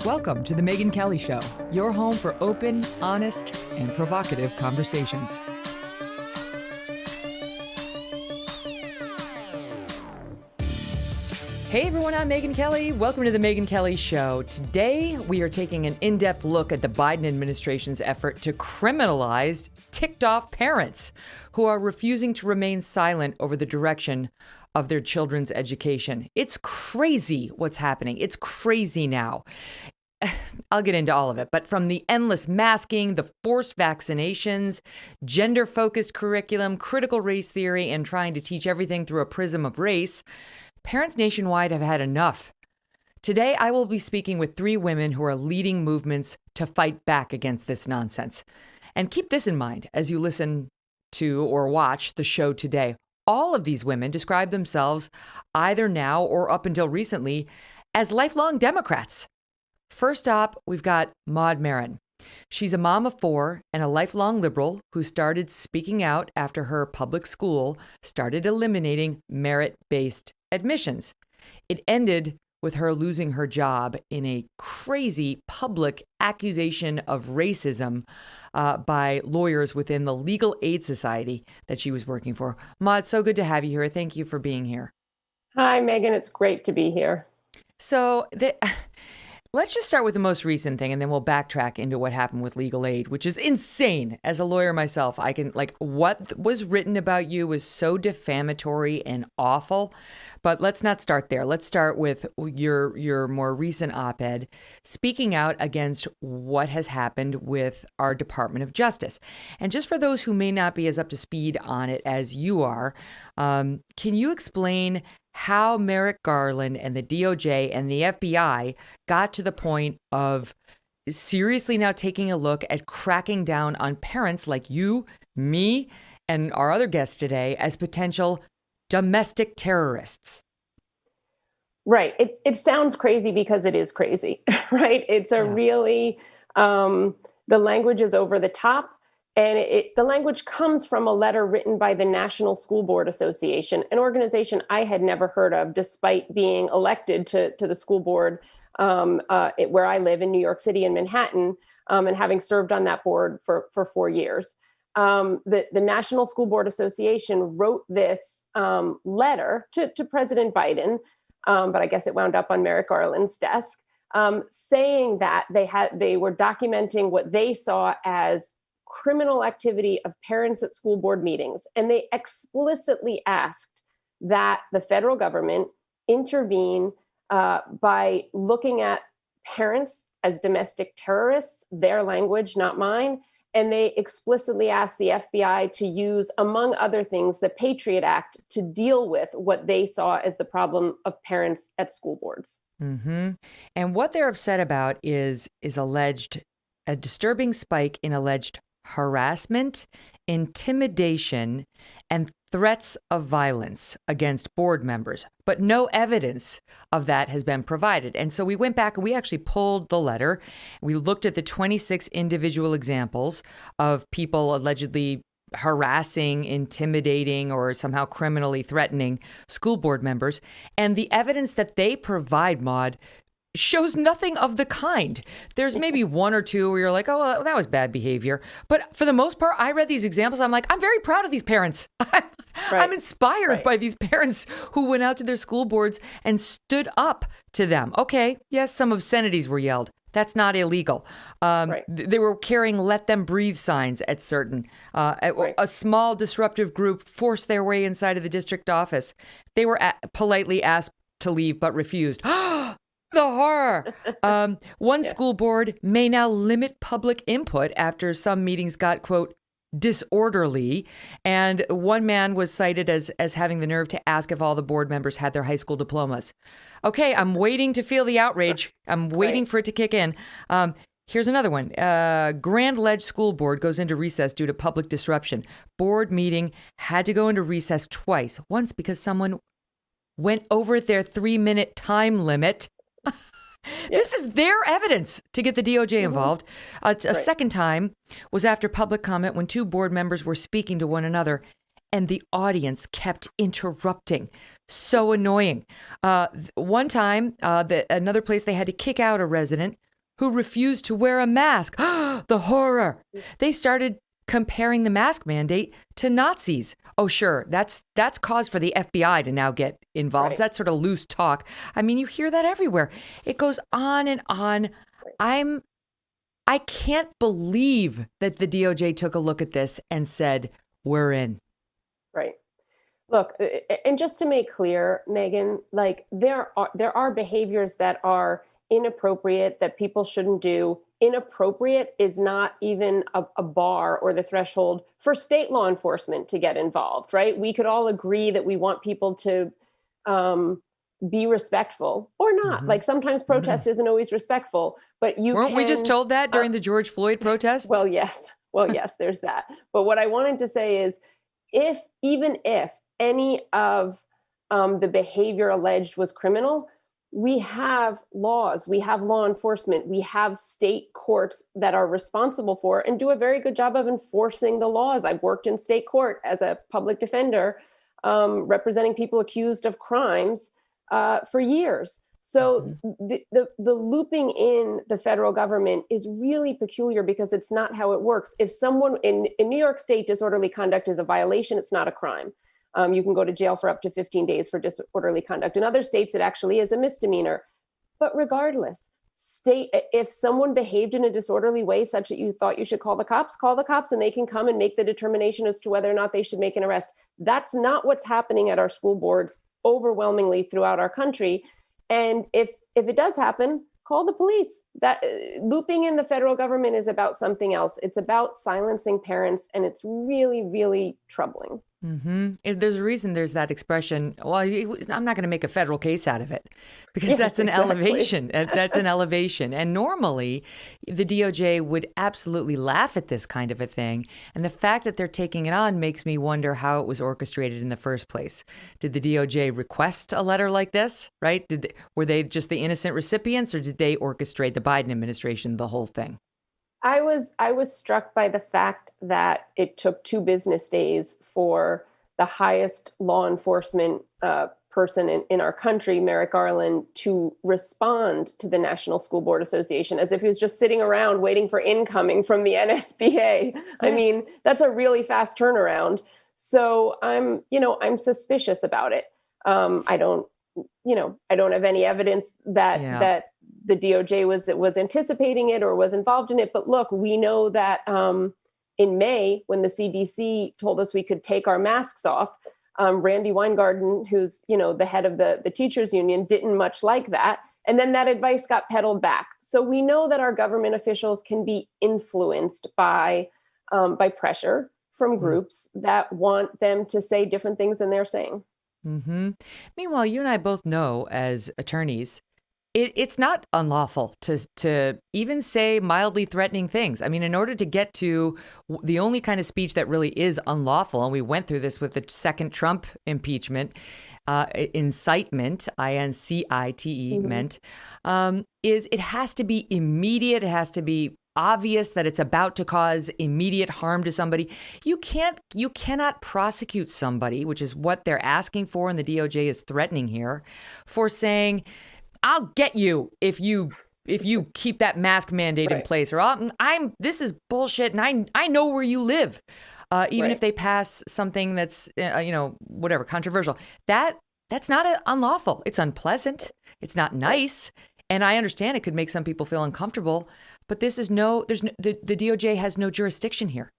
Welcome to the Megyn Kelly Show, your home for open, honest, and provocative conversations. Hey everyone, I'm Megyn Kelly. Welcome to the Megyn Kelly Show. Today, we are taking an in-depth look at the Biden administration's effort to criminalize ticked-off parents who are refusing to remain silent over the direction of their children's education. It's crazy what's happening. It's crazy now. I'll get into all of it, but from the endless masking, the forced vaccinations, gender-focused curriculum, critical race theory, and trying to teach everything through a prism of race, parents nationwide have had enough. Today, I will be speaking with three women who are leading movements to fight back against this nonsense. And keep this in mind as you listen to or watch the show today. All of these women describe themselves, either now or up until recently, as lifelong Democrats. First up, we've got Maud Maron. She's a mom of four and a lifelong liberal who started speaking out after her public school started eliminating merit-based admissions. It ended with her losing her job in a crazy public accusation of racism by lawyers within the Legal Aid Society that she was working for. Maud, so good to have you here. Thank you for being here. Hi, Megyn. It's great to be here. So let's just start with the most recent thing, and then we'll backtrack into what happened with legal aid, which is insane. As a lawyer myself, I can, what was written about you was so defamatory and awful. But let's not start there. Let's start with your more recent op-ed speaking out against what has happened with our Department of Justice. And just for those who may not be as up to speed on it as you are, can you explain how Merrick Garland and the DOJ and the FBI got to the point of seriously now taking a look at cracking down on parents like you, me, and our other guests today as potential domestic terrorists? Right. It sounds crazy because it is crazy, right? It's really, the language is over the top. And the language comes from a letter written by the National School Board Association, an organization I had never heard of, despite being elected to the school board where I live in New York City and Manhattan, and having served on that board for 4 years. The National School Board Association wrote this letter to President Biden, but I guess it wound up on Merrick Garland's desk, saying that they were documenting what they saw as criminal activity of parents at school board meetings. And they explicitly asked that the federal government intervene by looking at parents as domestic terrorists, their language, not mine. And they explicitly asked the FBI to use, among other things, the PATRIOT Act to deal with what they saw as the problem of parents at school boards. Mm-hmm. And what they're upset about is a disturbing spike in alleged harassment, intimidation, and threats of violence against board members. But no evidence of that has been provided. And so we went back and we actually pulled the letter. We looked at the 26 individual examples of people allegedly harassing, intimidating, or somehow criminally threatening school board members. And the evidence that they provide, Maud, shows nothing of the kind. There's maybe one or two where you're like, oh, well, that was bad behavior. But for the most part, I read these examples. I'm like, I'm very proud of these parents. I'm inspired by these parents who went out to their school boards and stood up to them. Okay, yes, some obscenities were yelled. That's not illegal. They were carrying "Let Them Breathe" signs at certain. A small disruptive group forced their way inside of the district office. They were politely asked to leave but refused. The horror. One school board may now limit public input after some meetings got, quote, disorderly. And one man was cited as having the nerve to ask if all the board members had their high school diplomas. Okay, I'm waiting to feel the outrage. I'm waiting for it to kick in. Here's another one. Grand Ledge School Board goes into recess due to public disruption. Board meeting had to go into recess twice. Once because someone went over their 3-minute time limit. This is their evidence to get the DOJ involved. A second time was after public comment when two board members were speaking to one another and the audience kept interrupting. So annoying. One time, another place, they had to kick out a resident who refused to wear a mask. The horror. They started comparing the mask mandate to Nazis. Oh, sure. That's cause for the FBI to now get involved. Right. That's sort of loose talk. I mean, you hear that everywhere. It goes on and on. I can't believe that the DOJ took a look at this and said, we're in. Right. Look, and just to make clear, Megyn, like there are behaviors that are inappropriate that people shouldn't do. Inappropriate is not even a bar or the threshold for state law enforcement to get involved, right? We could all agree that we want people to be respectful or not. Mm-hmm. Like sometimes protest isn't always respectful, but Weren't we just told that during the George Floyd protests? Well, yes, there's that. But what I wanted to say is, even if any of the behavior alleged was criminal, we have laws, we have law enforcement, we have state courts that are responsible for and do a very good job of enforcing the laws. I've worked in state court as a public defender, representing people accused of crimes for years. So the looping in the federal government is really peculiar because it's not how it works. If someone in New York State, disorderly conduct is a violation, it's not a crime. You can go to jail for up to 15 days for disorderly conduct. In other states, it actually is a misdemeanor. But regardless, if someone behaved in a disorderly way such that you thought you should call the cops, and they can come and make the determination as to whether or not they should make an arrest. That's not what's happening at our school boards overwhelmingly throughout our country. And if it does happen, call the police. That looping in the federal government is about something else. It's about silencing parents, and it's really, really troubling. Mm-hmm. There's a reason there's that expression. Well, I'm not going to make a federal case out of it because that's an elevation. That's an elevation. And normally the DOJ would absolutely laugh at this kind of a thing. And the fact that they're taking it on makes me wonder how it was orchestrated in the first place. Did the DOJ request a letter like this, right? Were they just the innocent recipients, or did they orchestrate the Biden administration, the whole thing? I was struck by the fact that it took 2 business days for the highest law enforcement person in our country, Merrick Garland, to respond to the National School Board Association as if he was just sitting around waiting for incoming from the NSBA. Yes. I mean, that's a really fast turnaround. So I'm suspicious about it. I don't have any evidence that the DOJ was anticipating it or was involved in it. But look, we know that in May, when the CDC told us we could take our masks off, Randy Weingarten, who's the head of the teachers union, didn't much like that. And then that advice got peddled back. So we know that our government officials can be influenced by pressure from groups that want them to say different things than they're saying. Mm-hmm. Meanwhile, you and I both know as attorneys, it's not unlawful to even say mildly threatening things. I mean, in order to get to the only kind of speech that really is unlawful, and we went through this with the second Trump impeachment, incitement, I-N-C-I-T-E, meant, is it has to be immediate. It has to be obvious that it's about to cause immediate harm to somebody. You cannot prosecute somebody, which is what they're asking for, and the DOJ is threatening here, for saying, I'll get you if you keep that mask mandate in place, or this is bullshit, and I know where you live. Even if they pass something that's whatever controversial, that's not unlawful. It's unpleasant. It's not nice, and I understand it could make some people feel uncomfortable. But the DOJ has no jurisdiction here.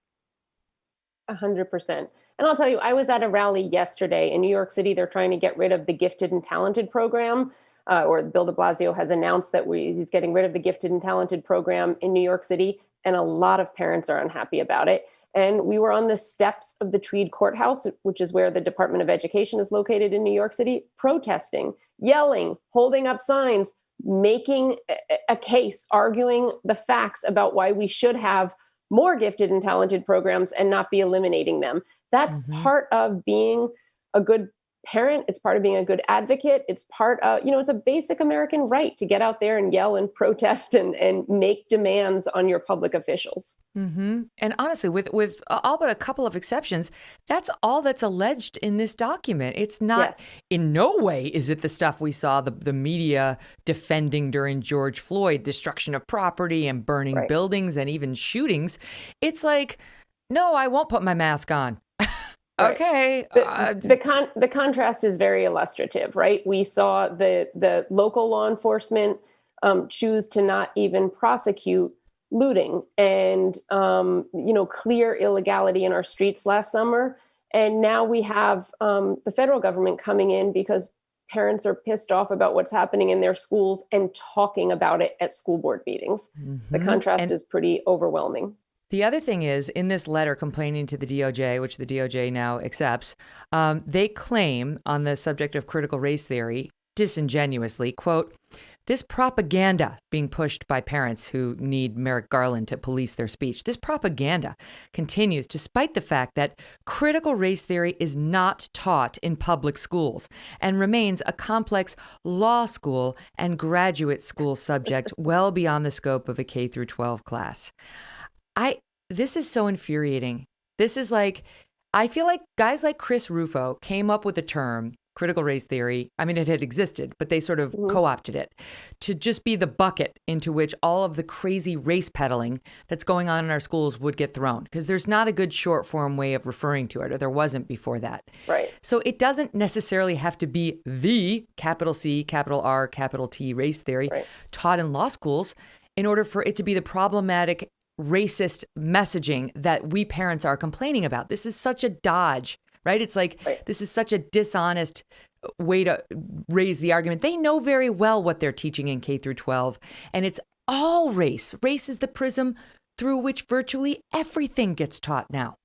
100%. And I'll tell you, I was at a rally yesterday in New York City. They're trying to get rid of the gifted and talented program. Or Bill de Blasio has announced that he's getting rid of the gifted and talented program in New York City. And a lot of parents are unhappy about it. And we were on the steps of the Tweed Courthouse, which is where the Department of Education is located in New York City, protesting, yelling, holding up signs, making a case, arguing the facts about why we should have more gifted and talented programs and not be eliminating them. That's part of being a good parent. It's part of being a good advocate. It's part of, it's a basic American right to get out there and yell and protest and make demands on your public officials. Mm-hmm. And honestly, with all but a couple of exceptions, that's all that's alleged in this document. It's not, in no way is it the stuff we saw the media defending during George Floyd, destruction of property and burning buildings and even shootings. It's like, no, I won't put my mask on. Okay. The contrast is very illustrative, right? We saw the local law enforcement choose to not even prosecute looting and clear illegality in our streets last summer. And now we have the federal government coming in because parents are pissed off about what's happening in their schools and talking about it at school board meetings. Mm-hmm. The contrast is pretty overwhelming. The other thing is, in this letter complaining to the DOJ, which the DOJ now accepts, they claim on the subject of critical race theory, disingenuously, quote, this propaganda being pushed by parents who need Merrick Garland to police their speech, this propaganda continues despite the fact that critical race theory is not taught in public schools and remains a complex law school and graduate school subject well beyond the scope of a K through 12 class. This is so infuriating. This is like, I feel like guys like Chris Rufo came up with a term, critical race theory. I mean, it had existed, but they sort of co-opted it to just be the bucket into which all of the crazy race peddling that's going on in our schools would get thrown. Because there's not a good short form way of referring to it, or there wasn't before that. Right. So it doesn't necessarily have to be the capital C, capital R, capital T race theory taught in law schools in order for it to be the problematic racist messaging that we parents are complaining about. This is such a dodge, right? It's like, this is such a dishonest way to raise the argument. They know very well what they're teaching in K through 12, and it's all race. Race is the prism through which virtually everything gets taught now.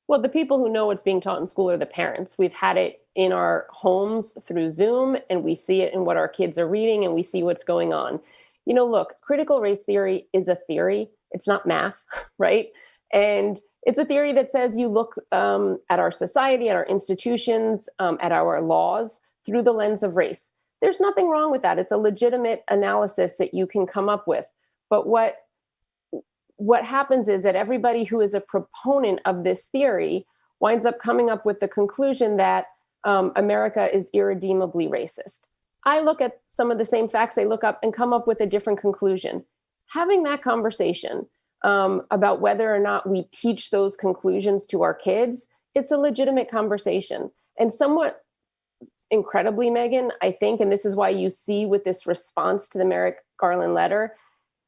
Well, the people who know what's being taught in school are the parents. We've had it in our homes through Zoom, and we see it in what our kids are reading, and we see what's going on. Look, critical race theory is a theory. It's not math, right? And it's a theory that says you look at our society, at our institutions, at our laws through the lens of race. There's nothing wrong with that. It's a legitimate analysis that you can come up with. But what happens is that everybody who is a proponent of this theory winds up coming up with the conclusion that America is irredeemably racist. I look at some of the same facts they look up and come up with a different conclusion. Having that conversation about whether or not we teach those conclusions to our kids, it's a legitimate conversation. And somewhat incredibly, Megyn, I think, and this is why you see with this response to the Merrick Garland letter,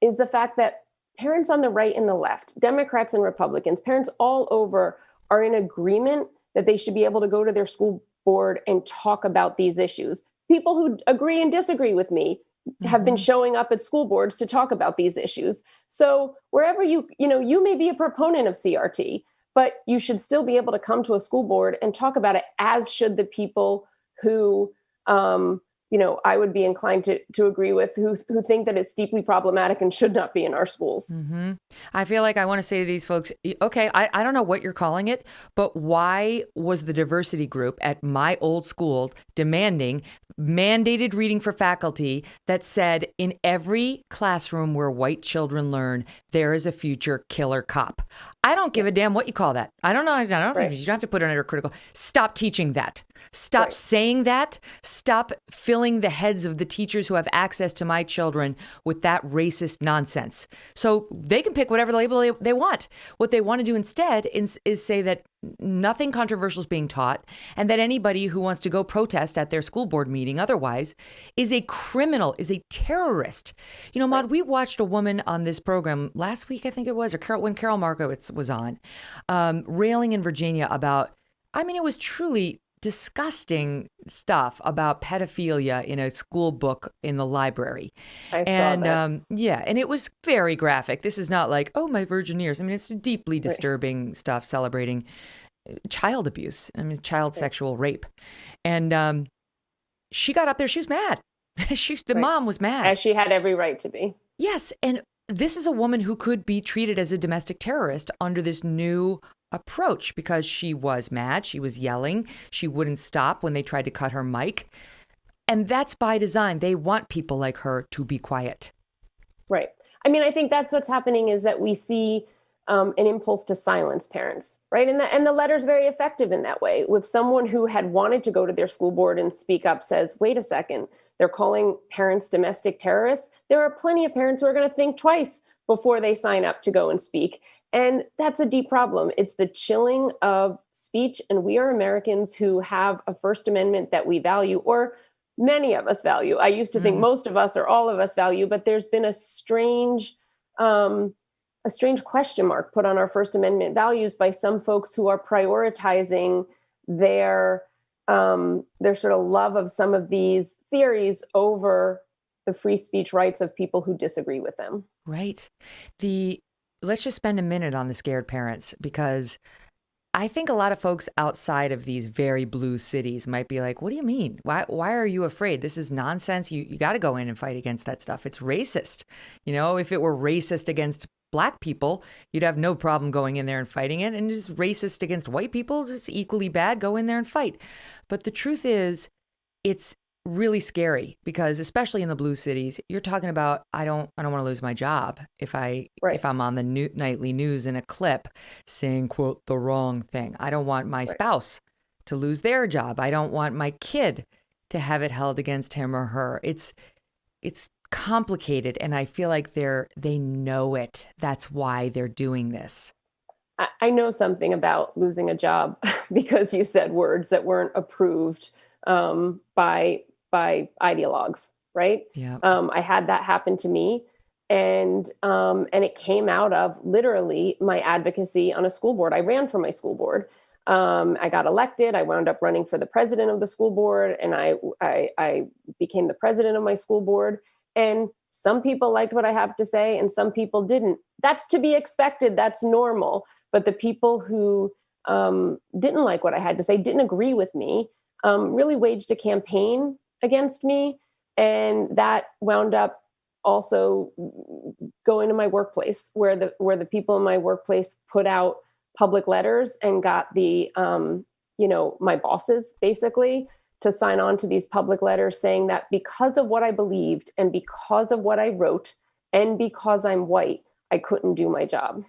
is the fact that parents on the right and the left, Democrats and Republicans, parents all over are in agreement that they should be able to go to their school board and talk about these issues. People who agree and disagree with me have been showing up at school boards to talk about these issues. So wherever you may be a proponent of CRT, but you should still be able to come to a school board and talk about it, as should the people who, I would be inclined to agree with, who think that it's deeply problematic and should not be in our schools. Mm-hmm. I feel like I want to say to these folks, okay, I don't know what you're calling it, but why was the diversity group at my old school demanding mandated reading for faculty that said in every classroom where white children learn, there is a future killer cop? I don't give a damn what you call that. I don't know. You don't have to put it under critical. Stop teaching that. Stop saying that. Stop filling the heads of the teachers who have access to my children with that racist nonsense. So they can pick whatever label they want. What they want to do instead is say that nothing controversial is being taught, and that anybody who wants to go protest at their school board meeting otherwise is a criminal, is a terrorist. Maud, we watched a woman on this program last week, I think it was, or when Carol Markowitz was on, railing in Virginia about, it was truly disgusting stuff about pedophilia in a school book in the library. I saw that. And it was very graphic. This is not like, oh, my virgin years. It's deeply disturbing stuff celebrating child abuse. Child sexual rape. And she got up there. She was mad. The mom was mad. As she had every right to be. Yes. And this is a woman who could be treated as a domestic terrorist under this new approach because she was mad. She was yelling. She wouldn't stop when they tried to cut her mic. And that's by design. They want people like her to be quiet. Right. I mean, I think that's what's happening is that we see an impulse to silence parents, right? And the letter's very effective in that way. With someone who had wanted to go to their school board and speak up says, wait a second, they're calling parents domestic terrorists. There are plenty of parents who are going to think twice before they sign up to go and speak. And that's a deep problem. It's the chilling of speech. And we are Americans who have a First Amendment that we value, or many of us value. I used to think most of us or all of us value, but there's been a strange question mark put on our First Amendment values by some folks who are prioritizing their sort of love of some of these theories over the free speech rights of people who disagree with them. Right. Let's just spend a minute on the scared parents, because I think a lot of folks outside of these very blue cities might be like, what do you mean? Why are you afraid? This is nonsense. You got to go in and fight against that stuff. It's racist. You know, if it were racist against Black people, you'd have no problem going in there and fighting it. And just racist against white people, it's equally bad. Go in there and fight. But the truth is, it's really scary, because especially in the blue cities, you're talking about, I don't want to lose my job if I'm on the nightly news in a clip saying, quote, the wrong thing. I don't want my spouse to lose their job. I don't want my kid to have it held against him or her. It's complicated, and I feel like they know it. That's why they're doing this. I know something about losing a job because you said words that weren't approved by ideologues, right? Yeah. I had that happen to me, and it came out of literally my advocacy on a school board. I ran for my school board. I got elected. I wound up running for the president of the school board, and I became the president of my school board. And some people liked what I have to say, and some people didn't. That's to be expected. That's normal. But the people who didn't like what I had to say, didn't agree with me, really waged a campaign against me. And that wound up also going to my workplace, where the people in my workplace put out public letters and got the, my bosses basically to sign on to these public letters saying that because of what I believed and because of what I wrote and because I'm white, I couldn't do my job.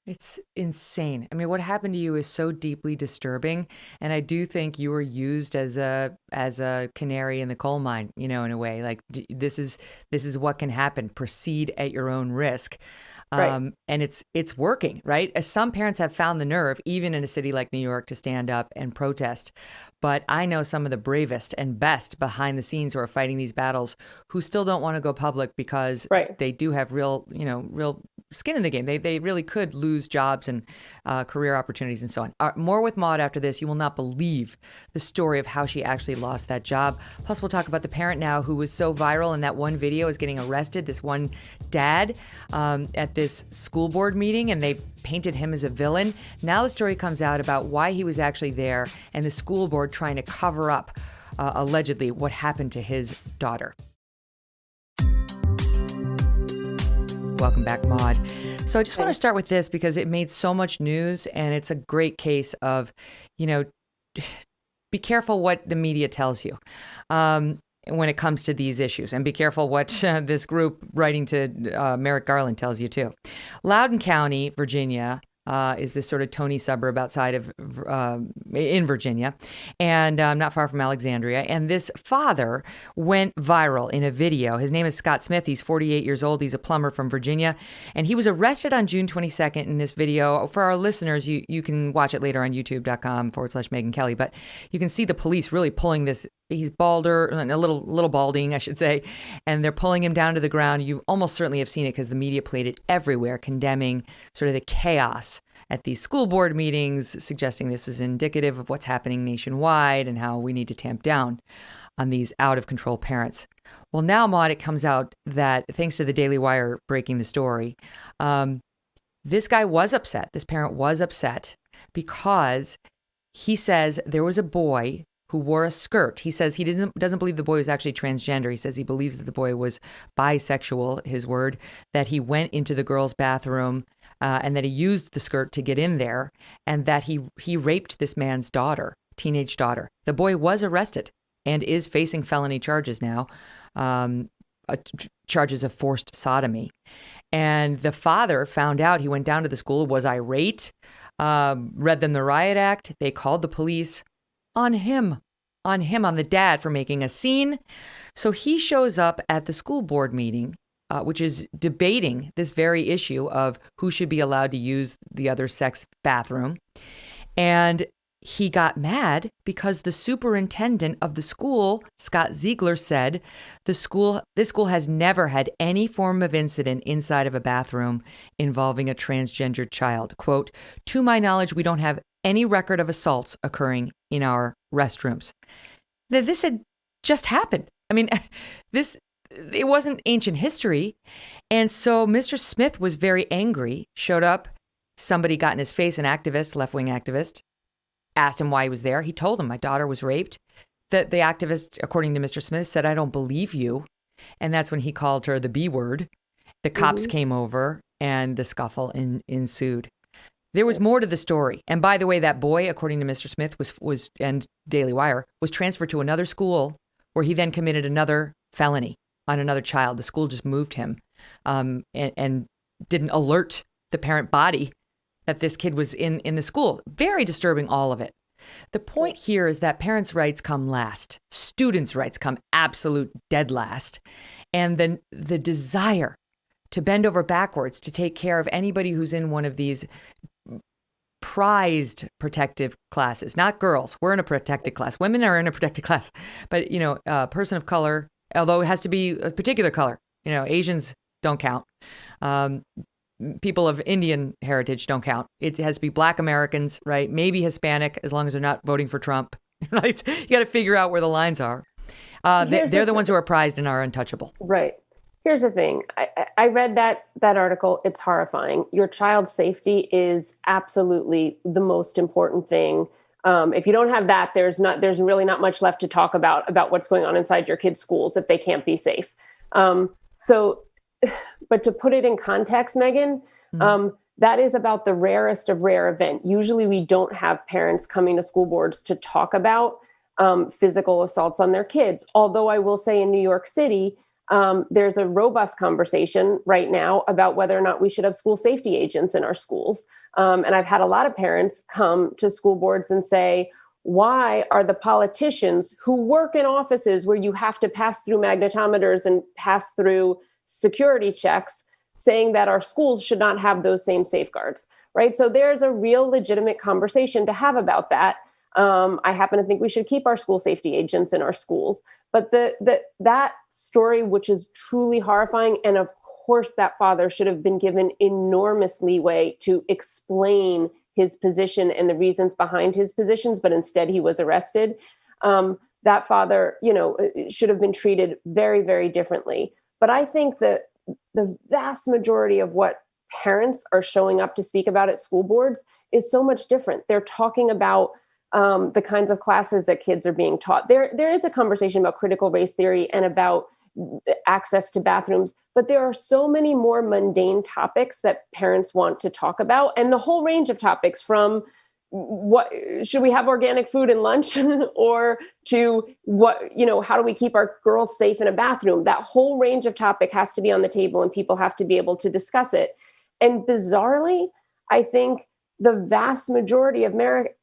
It's insane. I mean, what happened to you is so deeply disturbing. And I do think you were used as a canary in the coal mine, in a way. Like, this is what can happen. Proceed at your own risk. Right. And it's working, right? As some parents have found the nerve, even in a city like New York, to stand up and protest. But I know some of the bravest and best behind the scenes who are fighting these battles who still don't want to go public because they do have real skin in the game. They really could lose jobs and career opportunities and so on. More with Maud after this. You will not believe the story of how she actually lost that job. Plus, we'll talk about the parent now who was so viral in that one video is getting arrested. This one dad at this school board meeting, and they painted him as a villain. Now the story comes out about why he was actually there and the school board trying to cover up allegedly what happened to his daughter. Welcome back, Maud. So I just want to start with this because it made so much news, and it's a great case of, be careful what the media tells you when it comes to these issues, and be careful what this group writing to Merrick Garland tells you too. Loudoun County, Virginia, is this sort of Tony suburb outside of in Virginia, and not far from Alexandria. And this father went viral in a video. His name is Scott Smith. He's 48 years old. He's a plumber from Virginia, and he was arrested on June 22nd in this video. For our listeners, you can watch it later on youtube.com/Megyn Kelly, but you can see the police really pulling this. He's balder, a little balding, I should say, and they're pulling him down to the ground. You almost certainly have seen it because the media played it everywhere, condemning sort of the chaos at these school board meetings, suggesting this is indicative of what's happening nationwide and how we need to tamp down on these out-of-control parents. Well, now, Maud, it comes out that, thanks to the Daily Wire breaking the story, this guy was upset. This parent was upset because he says there was a boy who wore a skirt. He says he doesn't believe the boy was actually transgender. He says he believes that the boy was bisexual, his word, that he went into the girls' bathroom and that he used the skirt to get in there, and that he raped this man's daughter, teenage daughter. The boy was arrested and is facing felony charges now, charges of forced sodomy. And the father found out. He went down to the school, was irate, read them the riot act. They called the police on the dad for making a scene. So he shows up at the school board meeting, which is debating this very issue of who should be allowed to use the other sex bathroom. And he got mad because the superintendent of the school, Scott Ziegler, said this school has never had any form of incident inside of a bathroom involving a transgendered child. Quote, "To my knowledge, we don't have any record of assaults occurring in our restrooms." Now, this had just happened. I mean, it wasn't ancient history. And so Mr. Smith was very angry, showed up. Somebody got in his face, an activist, left-wing activist, asked him why he was there. He told him, my daughter was raped. The activist, according to Mr. Smith, said, "I don't believe you." And that's when he called her the B word. The cops came over and the scuffle ensued. There was more to the story. And by the way, that boy, according to Mr. Smith, was and Daily Wire, was transferred to another school where he then committed another felony on another child. The school just moved him and didn't alert the parent body that this kid was in the school. Very disturbing, all of it. The point here is that parents' rights come last. Students' rights come absolute dead last. And then the desire to bend over backwards to take care of anybody who's in one of these prized protective classes, not girls. We're in a protected class. Women are in a protected class. But, a person of color, although it has to be a particular color, Asians don't count. People of Indian heritage don't count. It has to be Black Americans, right? Maybe Hispanic, as long as they're not voting for Trump. Right? You got to figure out where the lines are. They're the ones who are prized and are untouchable. Right. Here's the thing. I read that article. It's horrifying. Your child's safety is absolutely the most important thing. If you don't have that, there's really not much left to talk about what's going on inside your kids' schools if they can't be safe. But to put it in context, Megyn, that is about the rarest of rare event. Usually we don't have parents coming to school boards to talk about physical assaults on their kids. Although I will say in New York City, there's a robust conversation right now about whether or not we should have school safety agents in our schools. And I've had a lot of parents come to school boards and say, why are the politicians who work in offices where you have to pass through magnetometers and pass through security checks saying that our schools should not have those same safeguards, right? So there's a real legitimate conversation to have about that. I happen to think we should keep our school safety agents in our schools. But that story, which is truly horrifying, and of course that father should have been given enormous leeway to explain his position and the reasons behind his positions, but instead he was arrested. That father, should have been treated very, very differently. But I think that the vast majority of what parents are showing up to speak about at school boards is so much different. They're talking about the kinds of classes that kids are being taught. There is a conversation about critical race theory and about access to bathrooms, but there are so many more mundane topics that parents want to talk about, and the whole range of topics from what should we have organic food in lunch or to how do we keep our girls safe in a bathroom? That whole range of topic has to be on the table and people have to be able to discuss it. And bizarrely, I think the vast majority of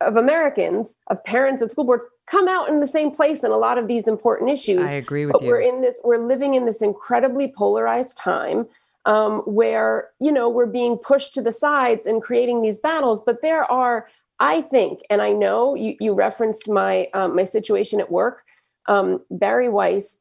Americans, of parents at school boards, come out in the same place in a lot of these important issues. I agree with you. We're living in this incredibly polarized time where, we're being pushed to the sides and creating these battles. But there are, I think, and I know you referenced my situation at work. Barry Weiss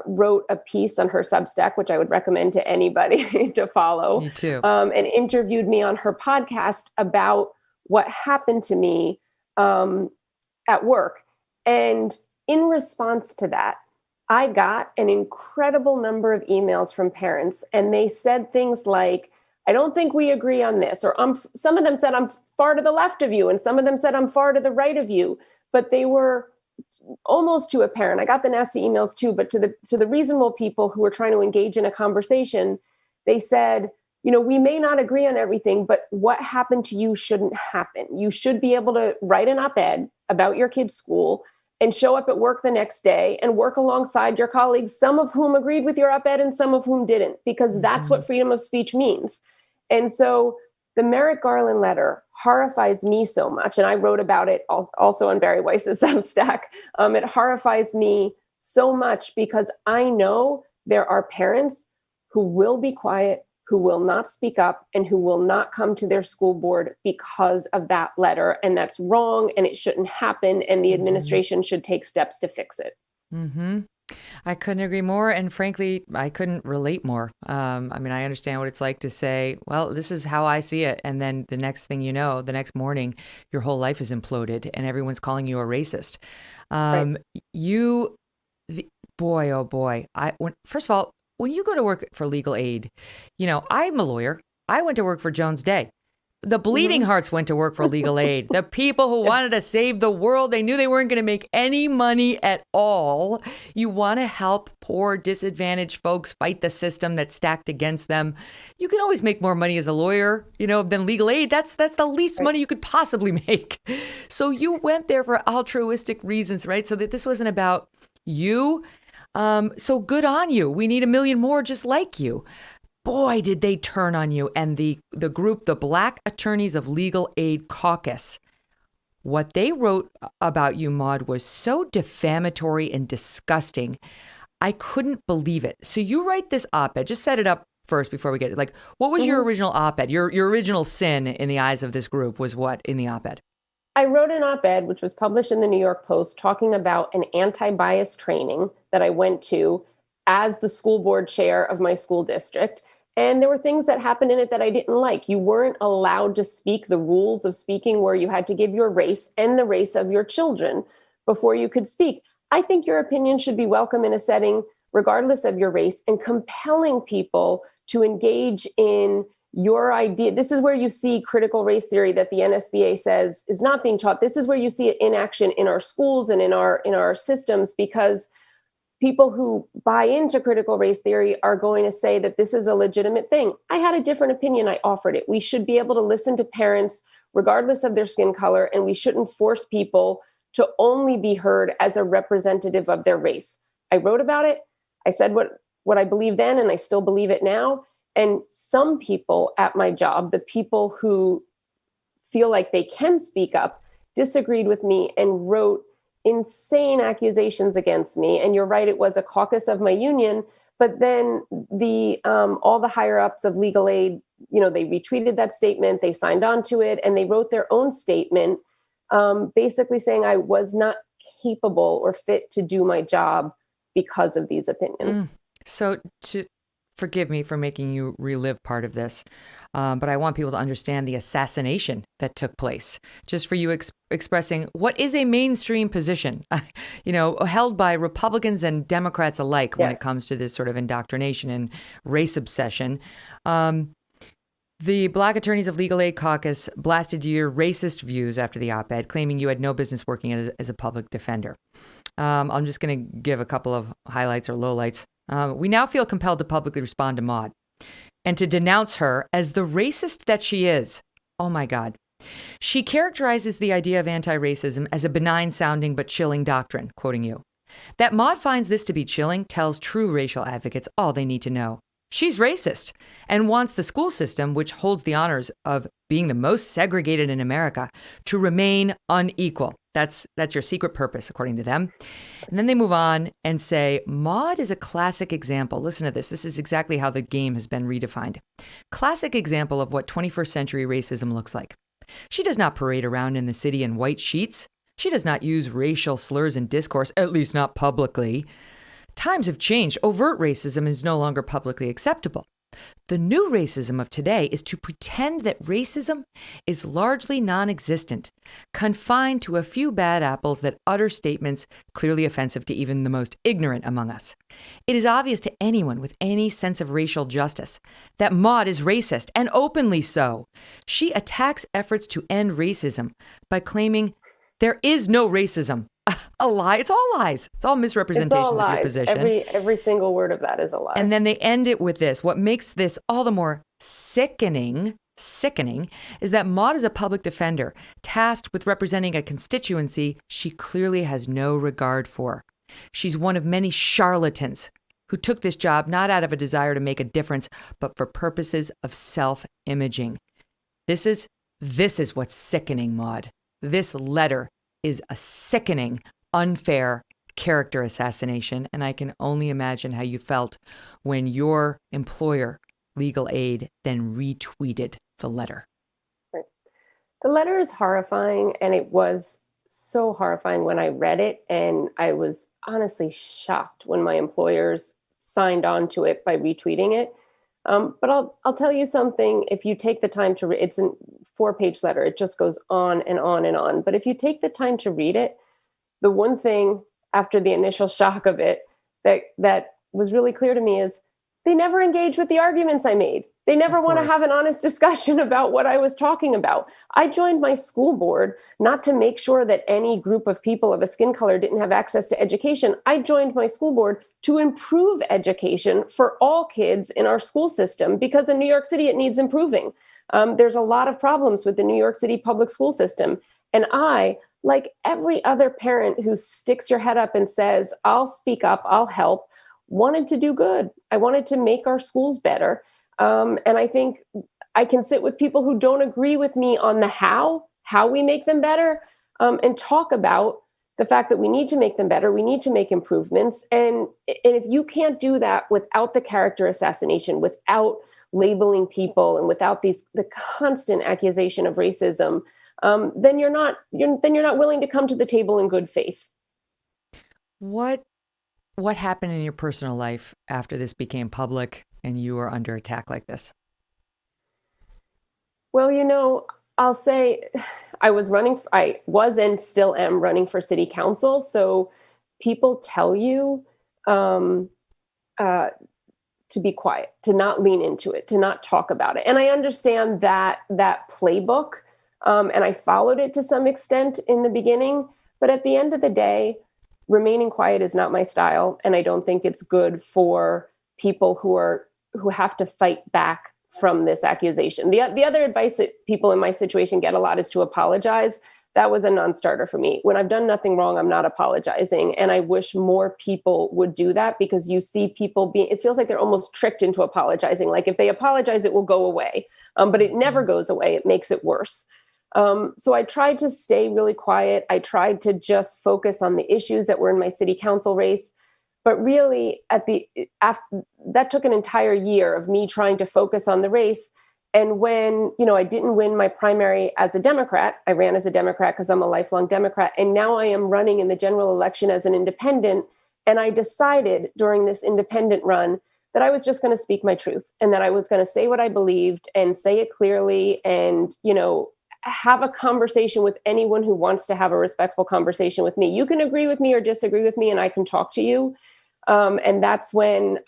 wrote a piece on her Substack, which I would recommend to anybody to follow. Me too. And interviewed me on her podcast about what happened to me at work. And in response to that, I got an incredible number of emails from parents, and they said things like, I don't think we agree on this, or some of them said, I'm far to the left of you, and some of them said, I'm far to the right of you. But they were almost to a parent. I got the nasty emails too, but to the reasonable people who were trying to engage in a conversation, they said, we may not agree on everything, but what happened to you shouldn't happen. You should be able to write an op-ed about your kid's school and show up at work the next day and work alongside your colleagues, some of whom agreed with your op-ed and some of whom didn't, because that's what freedom of speech means. And so the Merrick Garland letter horrifies me so much, and I wrote about it also on Barry Weiss's Substack. It horrifies me so much because I know there are parents who will be quiet, who will not speak up, and who will not come to their school board because of that letter. And that's wrong, and it shouldn't happen, and the administration should take steps to fix it. Mm-hmm. I couldn't agree more. And frankly, I couldn't relate more. I mean, I understand what it's like to say, well, this is how I see it. And then the next thing you know, the next morning, your whole life is imploded and everyone's calling you a racist. Right. Boy, oh boy. First of all, when you go to work for legal aid, I'm a lawyer. I went to work for Jones Day. The bleeding hearts went to work for legal aid. The people who wanted to save the world, they knew they weren't going to make any money at all. You want to help poor, disadvantaged folks fight the system that's stacked against them. You can always make more money as a lawyer, than legal aid. That's the least money you could possibly make. So you went there for altruistic reasons, right? So that this wasn't about you. So good on you. We need 1 million more just like you. Boy, did they turn on you. And the group, the Black Attorneys of Legal Aid Caucus, what they wrote about you, Maud, was so defamatory and disgusting. I couldn't believe it. So you write this op-ed. Just set it up first before we get it. Like, what was your original op-ed? Your original sin in the eyes of this group was what in the op-ed? I wrote an op-ed, which was published in the New York Post, talking about an anti-bias training that I went to as the school board chair of my school district. And there were things that happened in it that I didn't like. You weren't allowed to speak. The rules of speaking where you had to give your race and the race of your children before you could speak. I think your opinion should be welcome in a setting, regardless of your race, and compelling people to engage in your idea. This is where you see critical race theory that the NSBA says is not being taught. This is where you see it in action in our schools and in our systems, because people who buy into critical race theory are going to say that this is a legitimate thing. I had a different opinion. I offered it. We should be able to listen to parents regardless of their skin color, and we shouldn't force people to only be heard as a representative of their race. I wrote about it. I said what I believe then, and I still believe it now. And some people at my job, the people who feel like they can speak up, disagreed with me and wrote insane accusations against me. And you're right, it was a caucus of my union. But then all the higher ups of legal aid, they retweeted that statement, they signed on to it, and they wrote their own statement, basically saying I was not capable or fit to do my job because of these opinions. So forgive me for making you relive part of this, but I want people to understand the assassination that took place. Just for you expressing what is a mainstream position, held by Republicans and Democrats alike when it comes to this sort of indoctrination and race obsession. The Black Attorneys of Legal Aid Caucus blasted your racist views after the op-ed, claiming you had no business working as a public defender. I'm just going to give a couple of highlights or lowlights. We now feel compelled to publicly respond to Maud and to denounce her as the racist that she is. Oh my God. She characterizes the idea of anti-racism as a benign sounding but chilling doctrine, quoting you. That Maud finds this to be chilling tells true racial advocates all they need to know. She's racist and wants the school system, which holds the honors of being the most segregated in America, to remain unequal. That's your secret purpose, according to them. And then they move on and say, Maud is a classic example. Listen to this. This is exactly how the game has been redefined. Classic example of what 21st century racism looks like. She does not parade around in the city in white sheets. She does not use racial slurs in discourse, at least not publicly. Times have changed. Overt racism is no longer publicly acceptable. The new racism of today is to pretend that racism is largely non-existent, confined to a few bad apples that utter statements clearly offensive to even the most ignorant among us. It is obvious to anyone with any sense of racial justice that Maud is racist, and openly so. She attacks efforts to end racism by claiming there is no racism. A lie. It's all lies. It's all misrepresentations of your position. Every single word of that is a lie. And then they end it with this. What makes this all the more sickening is that Maud is a public defender tasked with representing a constituency she clearly has no regard for. She's one of many charlatans who took this job not out of a desire to make a difference, but for purposes of self-imaging. This is what's sickening, Maud. This letter is a sickening, unfair character assassination, and I can only imagine how you felt when your employer, Legal Aid, then retweeted the letter. Right. The letter is horrifying, and it was so horrifying when I read it, and I was honestly shocked when my employers signed on to it by retweeting it. But I'll tell you something. If you take the time to read, it's a 4-page letter. It just goes on and on and on. But if you take the time to read it, the one thing after the initial shock of it that was really clear to me is they never engaged with the arguments I made. They never want to have an honest discussion about what I was talking about. I joined my school board not to make sure that any group of people of a skin color didn't have access to education. I joined my school board to improve education for all kids in our school system, because in New York City, it needs improving. There's a lot of problems with the New York City public school system. And I, like every other parent who sticks your head up and says, I'll speak up, I'll help, wanted to do good. I wanted to make our schools better. And I think I can sit with people who don't agree with me on the how we make them better, and talk about the fact that we need to make them better. We need to make improvements. And if you can't do that without the character assassination, without labeling people, and without the constant accusation of racism, then you're not willing to come to the table in good faith. What happened in your personal life after this became public and you were under attack like this? Well, I'll say I was and still am running for city council. So people tell you to be quiet, to not lean into it, to not talk about it. And I understand that playbook, and I followed it to some extent in the beginning. But at the end of the day, remaining quiet is not my style. And I don't think it's good for people who have to fight back from this accusation. The other advice that people in my situation get a lot is to apologize. That was a non-starter for me. When I've done nothing wrong, I'm not apologizing. And I wish more people would do that, because you see people it feels like they're almost tricked into apologizing. Like if they apologize, it will go away. But it never goes away. It makes it worse. So I tried to stay really quiet. I tried to just focus on the issues that were in my city council race. But really, that took an entire year of me trying to focus on the race. And when, I didn't win my primary as a Democrat, I ran as a Democrat because I'm a lifelong Democrat. And now I am running in the general election as an independent. And I decided during this independent run that I was just going to speak my truth, and that I was going to say what I believed and say it clearly, and, have a conversation with anyone who wants to have a respectful conversation with me. You can agree with me or disagree with me, and I can talk to you. And that's when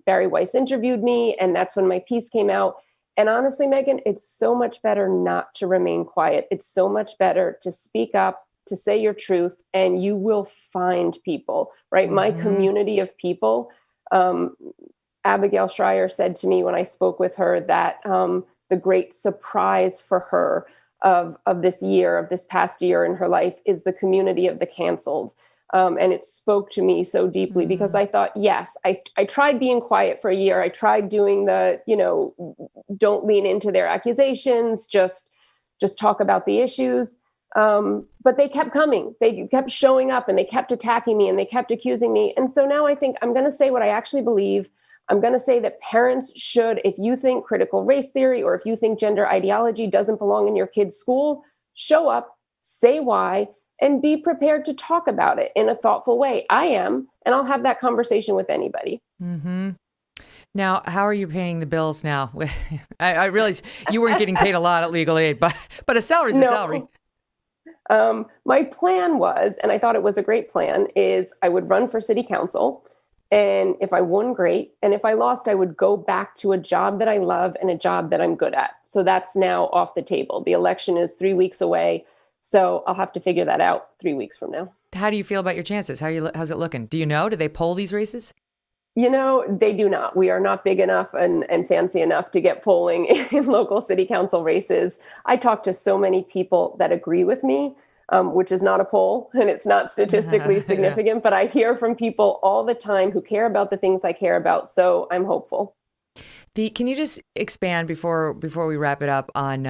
Barry Weiss interviewed me, and that's when my piece came out. And honestly, Megyn, it's so much better not to remain quiet. It's so much better to speak up, to say your truth, and you will find people, right? Mm-hmm. My community of people. Abigail Schreier said to me when I spoke with her that the great surprise for her of this past year in her life is the community of the canceled. And it spoke to me so deeply, because I thought, yes, I tried being quiet for a year. I tried doing the, don't lean into their accusations, just talk about the issues. But they kept coming. They kept showing up, and they kept attacking me, and they kept accusing me. And so now I think I'm going to say what I actually believe. I'm going to say that parents should, if you think critical race theory or if you think gender ideology doesn't belong in your kid's school, show up, say why, and be prepared to talk about it in a thoughtful way. I am, and I'll have that conversation with anybody. Mm-hmm. Now, how are you paying the bills now? I realize you weren't getting paid a lot at Legal Aid, but a salary's a salary. My plan was, and I thought it was a great plan, is I would run for city council. And if I won, great. And if I lost, I would go back to a job that I love and a job that I'm good at. So that's now off the table. The election is 3 weeks away. So I'll have to figure that out 3 weeks from now. How do you feel about your chances? How's it looking? Do you know? Do they poll these races? They do not. We are not big enough and fancy enough to get polling in local city council races. I talk to so many people that agree with me, which is not a poll and it's not statistically significant, but I hear from people all the time who care about the things I care about. So I'm hopeful. Can you just expand before we wrap it up on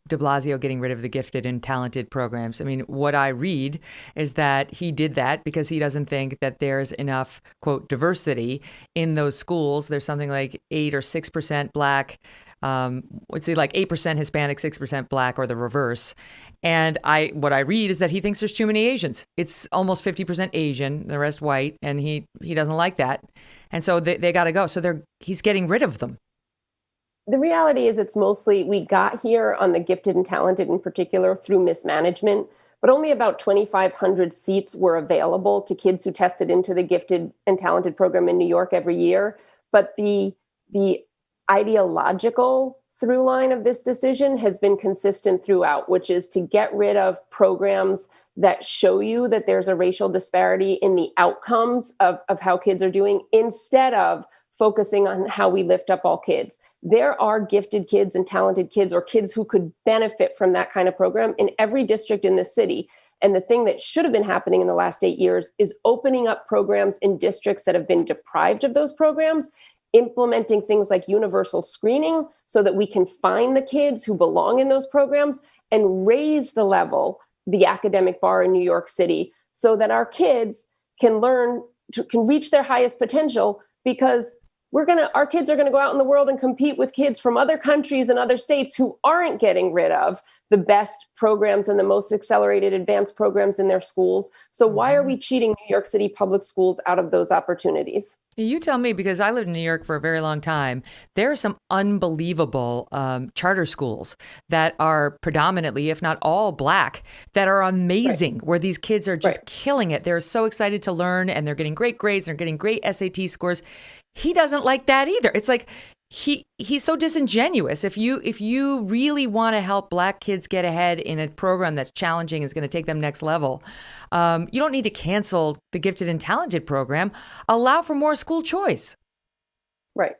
de Blasio getting rid of the gifted and talented programs? I mean, what I read is that he did that because he doesn't think that there's enough, quote, diversity in those schools. There's something like 8 or 6% Black, let's say like 8% Hispanic, 6% Black, or the reverse. And what I read is that he thinks there's too many Asians. It's almost 50% Asian, the rest white, and he doesn't like that. And so they got to go. So he's getting rid of them. The reality is it's mostly we got here on the gifted and talented in particular through mismanagement, but only about 2,500 seats were available to kids who tested into the gifted and talented program in New York every year. But the ideological through line of this decision has been consistent throughout, which is to get rid of programs that show you that there's a racial disparity in the outcomes of how kids are doing, instead of focusing on how we lift up all kids. There are gifted kids and talented kids, or kids who could benefit from that kind of program in every district in the city. And the thing that should have been happening in the last 8 years is opening up programs in districts that have been deprived of those programs, implementing things like universal screening so that we can find the kids who belong in those programs and raise the level, the academic bar in New York City, so that our kids can reach their highest potential, because our kids are going to go out in the world and compete with kids from other countries and other states who aren't getting rid of the best programs and the most accelerated advanced programs in their schools. So why are we cheating New York City public schools out of those opportunities? You tell me, because I lived in New York for a very long time. There are some unbelievable charter schools that are predominantly, if not all, Black, that are amazing, right, where these kids are just killing it. They're so excited to learn, and they're getting great grades, they're getting great SAT scores. He doesn't like that either. It's like he's so disingenuous. If you really want to help Black kids get ahead in a program that's challenging, is going to take them next level, you don't need to cancel the gifted and talented program. Allow for more school choice. Right.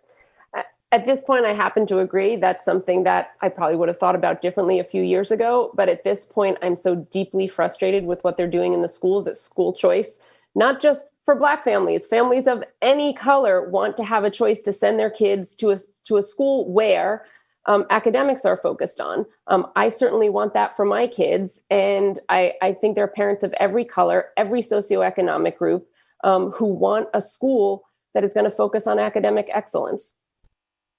At this point, I happen to agree. That's something that I probably would have thought about differently a few years ago. But at this point, I'm so deeply frustrated with what they're doing in the schools, that school choice, not just for Black families of any color, want to have a choice to send their kids to a school where academics are focused on. I certainly want that for my kids. And I think there are parents of every color, every socioeconomic group, who want a school that is going to focus on academic excellence.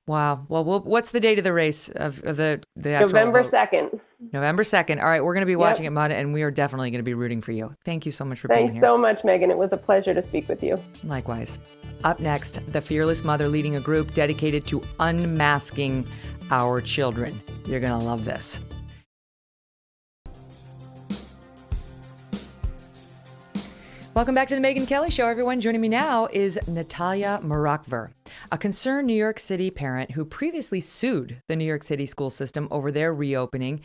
Wow. Well, what's the date of the race of the actual November vote? 2nd. November 2nd. All right. We're going to be watching it, Maud, and we are definitely going to be rooting for you. Thank you so much for being here. Thanks so much, Megyn. It was a pleasure to speak with you. Likewise. Up next, the fearless mother leading a group dedicated to unmasking our children. You're going to love this. Welcome back to the Megyn Kelly Show, everyone. Joining me now is Natalya Murakhver, a concerned New York City parent who previously sued the New York City school system over their reopening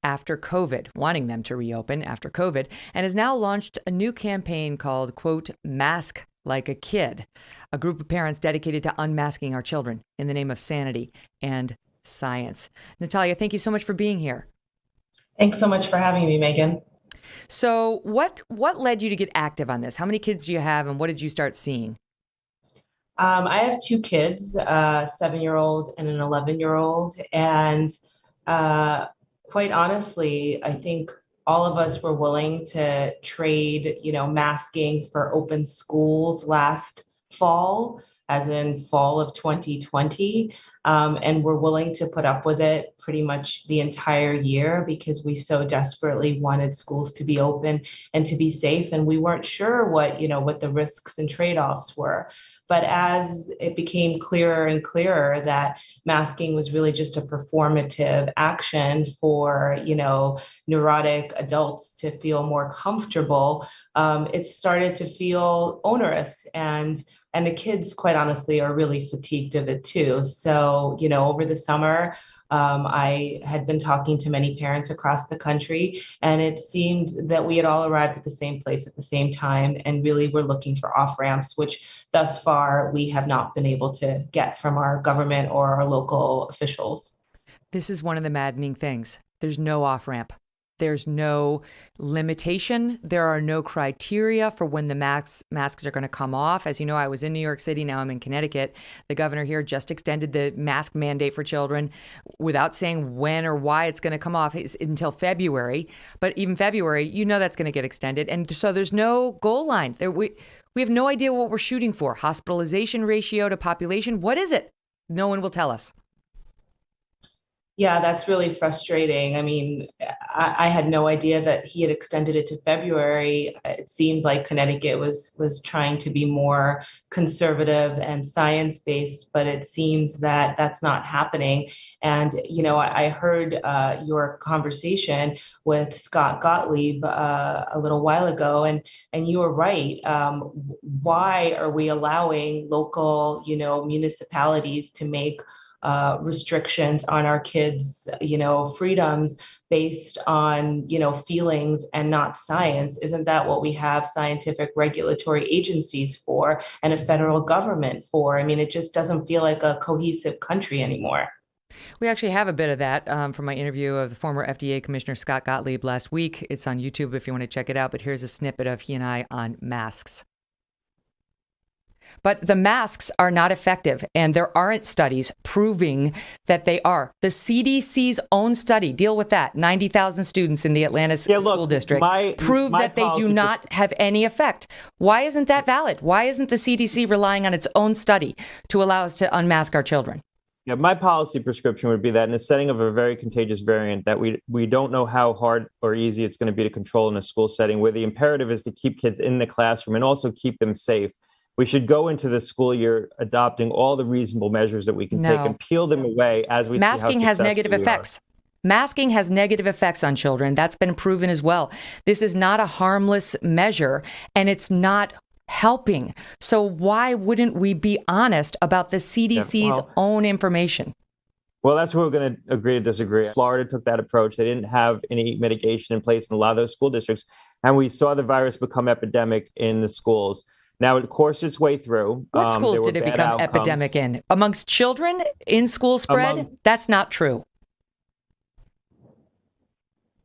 after COVID, wanting them to reopen after COVID, and has now launched a new campaign called, quote, Mask Like a Kid, a group of parents dedicated to unmasking our children in the name of sanity and science. Natalya, thank you so much for being here. Thanks so much for having me, Megyn. So what led you to get active on this? How many kids do you have, and what did you start seeing? I have 2 kids, a 7-year-old and an 11-year-old. And quite honestly, I think all of us were willing to trade, masking for open schools last fall, as in fall of 2020. And we're willing to put up with it pretty much the entire year because we so desperately wanted schools to be open and to be safe. And we weren't sure what the risks and trade-offs were. But as it became clearer and clearer that masking was really just a performative action for, neurotic adults to feel more comfortable, it started to feel onerous. And And the kids, quite honestly, are really fatigued of it too. So, over the summer, I had been talking to many parents across the country, and it seemed that we had all arrived at the same place at the same time, and really were looking for off ramps, which thus far we have not been able to get from our government or our local officials. This is one of the maddening things. There's no off ramp. There's no limitation. There are no criteria for when the masks are going to come off. As you know, I was in New York City. Now I'm in Connecticut. The governor here just extended the mask mandate for children without saying when or why it's going to come off until February. But even February, that's going to get extended. And so there's no goal line. We have no idea what we're shooting for. Hospitalization ratio to population. What is it? No one will tell us. Yeah, that's really frustrating. I mean, I had no idea that he had extended it to February. It seemed like Connecticut was trying to be more conservative and science-based, but it seems that that's not happening. And, I heard your conversation with Scott Gottlieb a little while ago, and you were right. Why are we allowing local, municipalities to make restrictions on our kids, freedoms based on, feelings and not science? Isn't that what we have scientific regulatory agencies for and a federal government for? I mean, it just doesn't feel like a cohesive country anymore. We actually have a bit of that from my interview of the former FDA Commissioner Scott Gottlieb last week. It's on YouTube if you want to check it out, but here's a snippet of he and I on masks. But the masks are not effective, and there aren't studies proving that they are. The CDC's own study, deal with that, 90,000 students in the Atlanta school district, prove that they do not have any effect. Why isn't that valid? Why isn't the CDC relying on its own study to allow us to unmask our children? Yeah, my policy prescription would be that in the setting of a very contagious variant that we don't know how hard or easy it's going to be to control in a school setting, where the imperative is to keep kids in the classroom and also keep them safe. We should go into the school year adopting all the reasonable measures that we can take and peel them away as we see how successful Masking has negative effects. Masking has negative effects on children. That's been proven as well. This is not a harmless measure, and it's not helping. So why wouldn't we be honest about the CDC's own information? Well, that's where we're going to agree to disagree. Florida took that approach. They didn't have any mitigation in place in a lot of those school districts, and we saw the virus become epidemic in the schools. Now, it coursed its way through. What schools did it become epidemic in? Amongst children? In school spread? That's not true.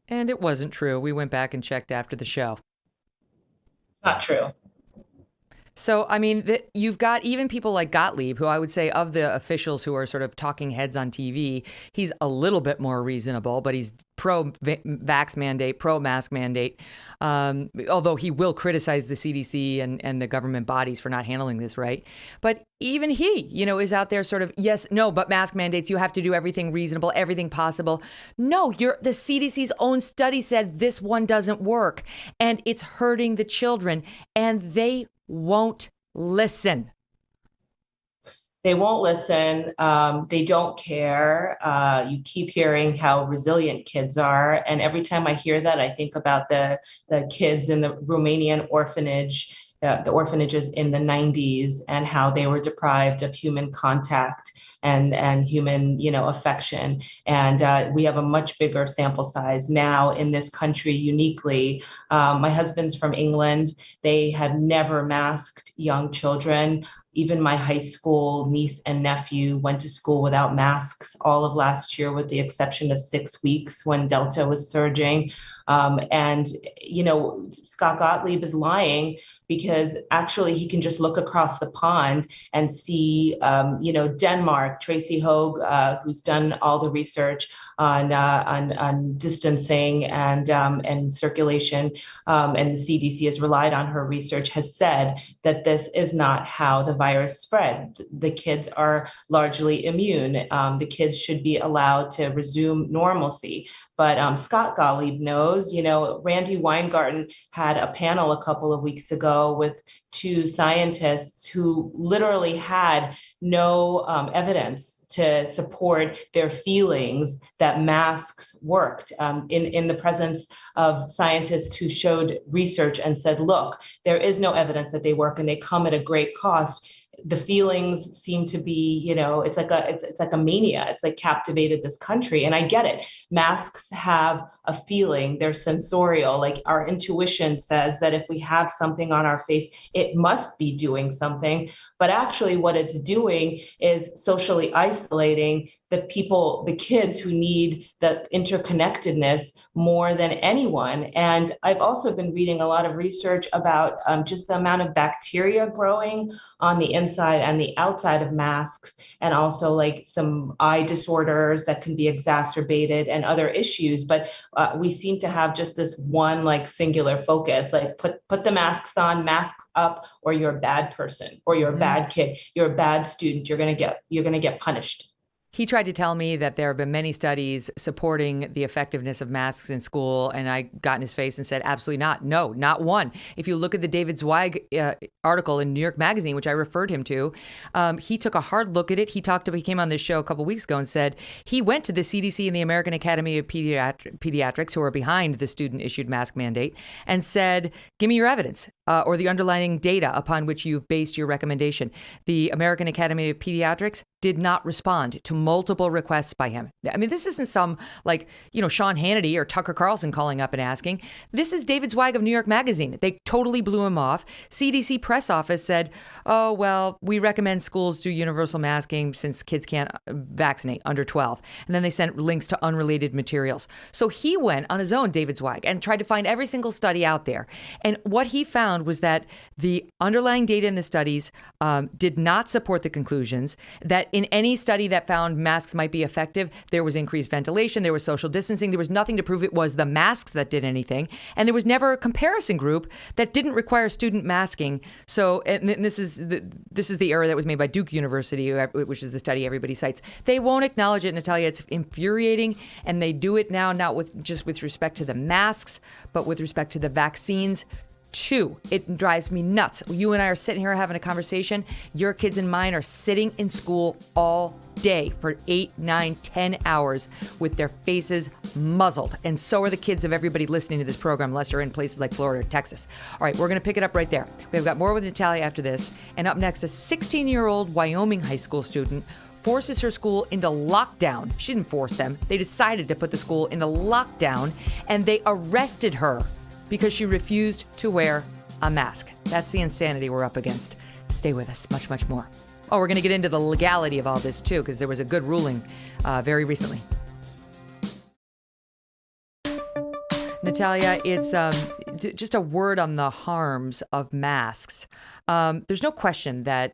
And it wasn't true. We went back and checked after the show. It's not true. So, I mean, you've got even people like Gottlieb, who I would say of the officials who are sort of talking heads on TV, he's a little bit more reasonable, but he's pro-vax mandate, pro-mask mandate, although he will criticize the CDC and the government bodies for not handling this right. But even he, is out there sort of, yes, no, but mask mandates, you have to do everything reasonable, everything possible. No, the CDC's own study said this one doesn't work, and it's hurting the children, and they won't listen. They won't listen. They don't care. You keep hearing how resilient kids are. And every time I hear that, I think about the kids in the Romanian orphanage, the orphanages in the 90s, and how they were deprived of human contact and human, affection. And we have a much bigger sample size now in this country uniquely. My husband's from England. They have never masked young children. Even my high school niece and nephew went to school without masks all of last year, with the exception of 6 weeks when Delta was surging. And Scott Gottlieb is lying, because actually he can just look across the pond and see, Denmark, Tracy Hogue, who's done all the research on distancing and circulation, and the CDC has relied on her research, has said that this is not how the virus spread. The kids are largely immune. The kids should be allowed to resume normalcy. but Scott Gottlieb knows. Randy Weingarten had a panel a couple of weeks ago with two scientists who literally had no evidence to support their feelings that masks worked, in the presence of scientists who showed research and said, look, there is no evidence that they work and they come at a great cost. The feelings seem to be, it's like a mania. It's like captivated this country. And I get it. Masks have a feeling, they're sensorial. Like our intuition says that if we have something on our face, it must be doing something. But actually what it's doing is socially isolating the kids who need the interconnectedness more than anyone. And I've also been reading a lot of research about just the amount of bacteria growing on the inside and the outside of masks, and also like some eye disorders that can be exacerbated and other issues. But we seem to have just this one like singular focus, like put the masks on, masks up, or you're a bad person, or you're a bad kid, you're a bad student, you're gonna get punished. He tried to tell me that there have been many studies supporting the effectiveness of masks in school, and I got in his face and said, absolutely not. No, not one. If you look at the David Zweig article in New York Magazine, which I referred him to, he took a hard look at it. He came on this show a couple weeks ago and said he went to the CDC and the American Academy of Pediatrics, who are behind the student-issued mask mandate, and said, give me your evidence or the underlying data upon which you've based your recommendation. The American Academy of Pediatrics did not respond to multiple requests by him. I mean, this isn't some Sean Hannity or Tucker Carlson calling up and asking. This is David Zweig of New York Magazine. They totally blew him off. CDC press office said, oh, well, we recommend schools do universal masking since kids can't vaccinate under 12. And then they sent links to unrelated materials. So he went on his own, David Zweig, and tried to find every single study out there. And what he found was that the underlying data in the studies did not support the conclusions, that in any study that found masks might be effective, there was increased ventilation, there was social distancing, there was nothing to prove it was the masks that did anything, and there was never a comparison group that didn't require student masking. So, and this is the error that was made by Duke University, which is the study everybody cites. They won't acknowledge it, Natalya. It's infuriating, and they do it now not with respect to the masks, but with respect to the vaccines. Two, it drives me nuts. You and I are sitting here having a conversation. Your kids and mine are sitting in school all day for 8, 9, 10 hours with their faces muzzled. And so are the kids of everybody listening to this program, unless you're in places like Florida or Texas. All right, we're going to pick it up right there. We've got more with Natalya after this. And up next, a 16-year-old Wyoming high school student forces her school into lockdown. She didn't force them. They decided to put the school into lockdown, and they arrested her because she refused to wear a mask. That's the insanity we're up against. Stay with us. Much, much more. Oh, we're going to get into the legality of all this, too, because there was a good ruling very recently. Natalya, it's just a word on the harms of masks. There's no question that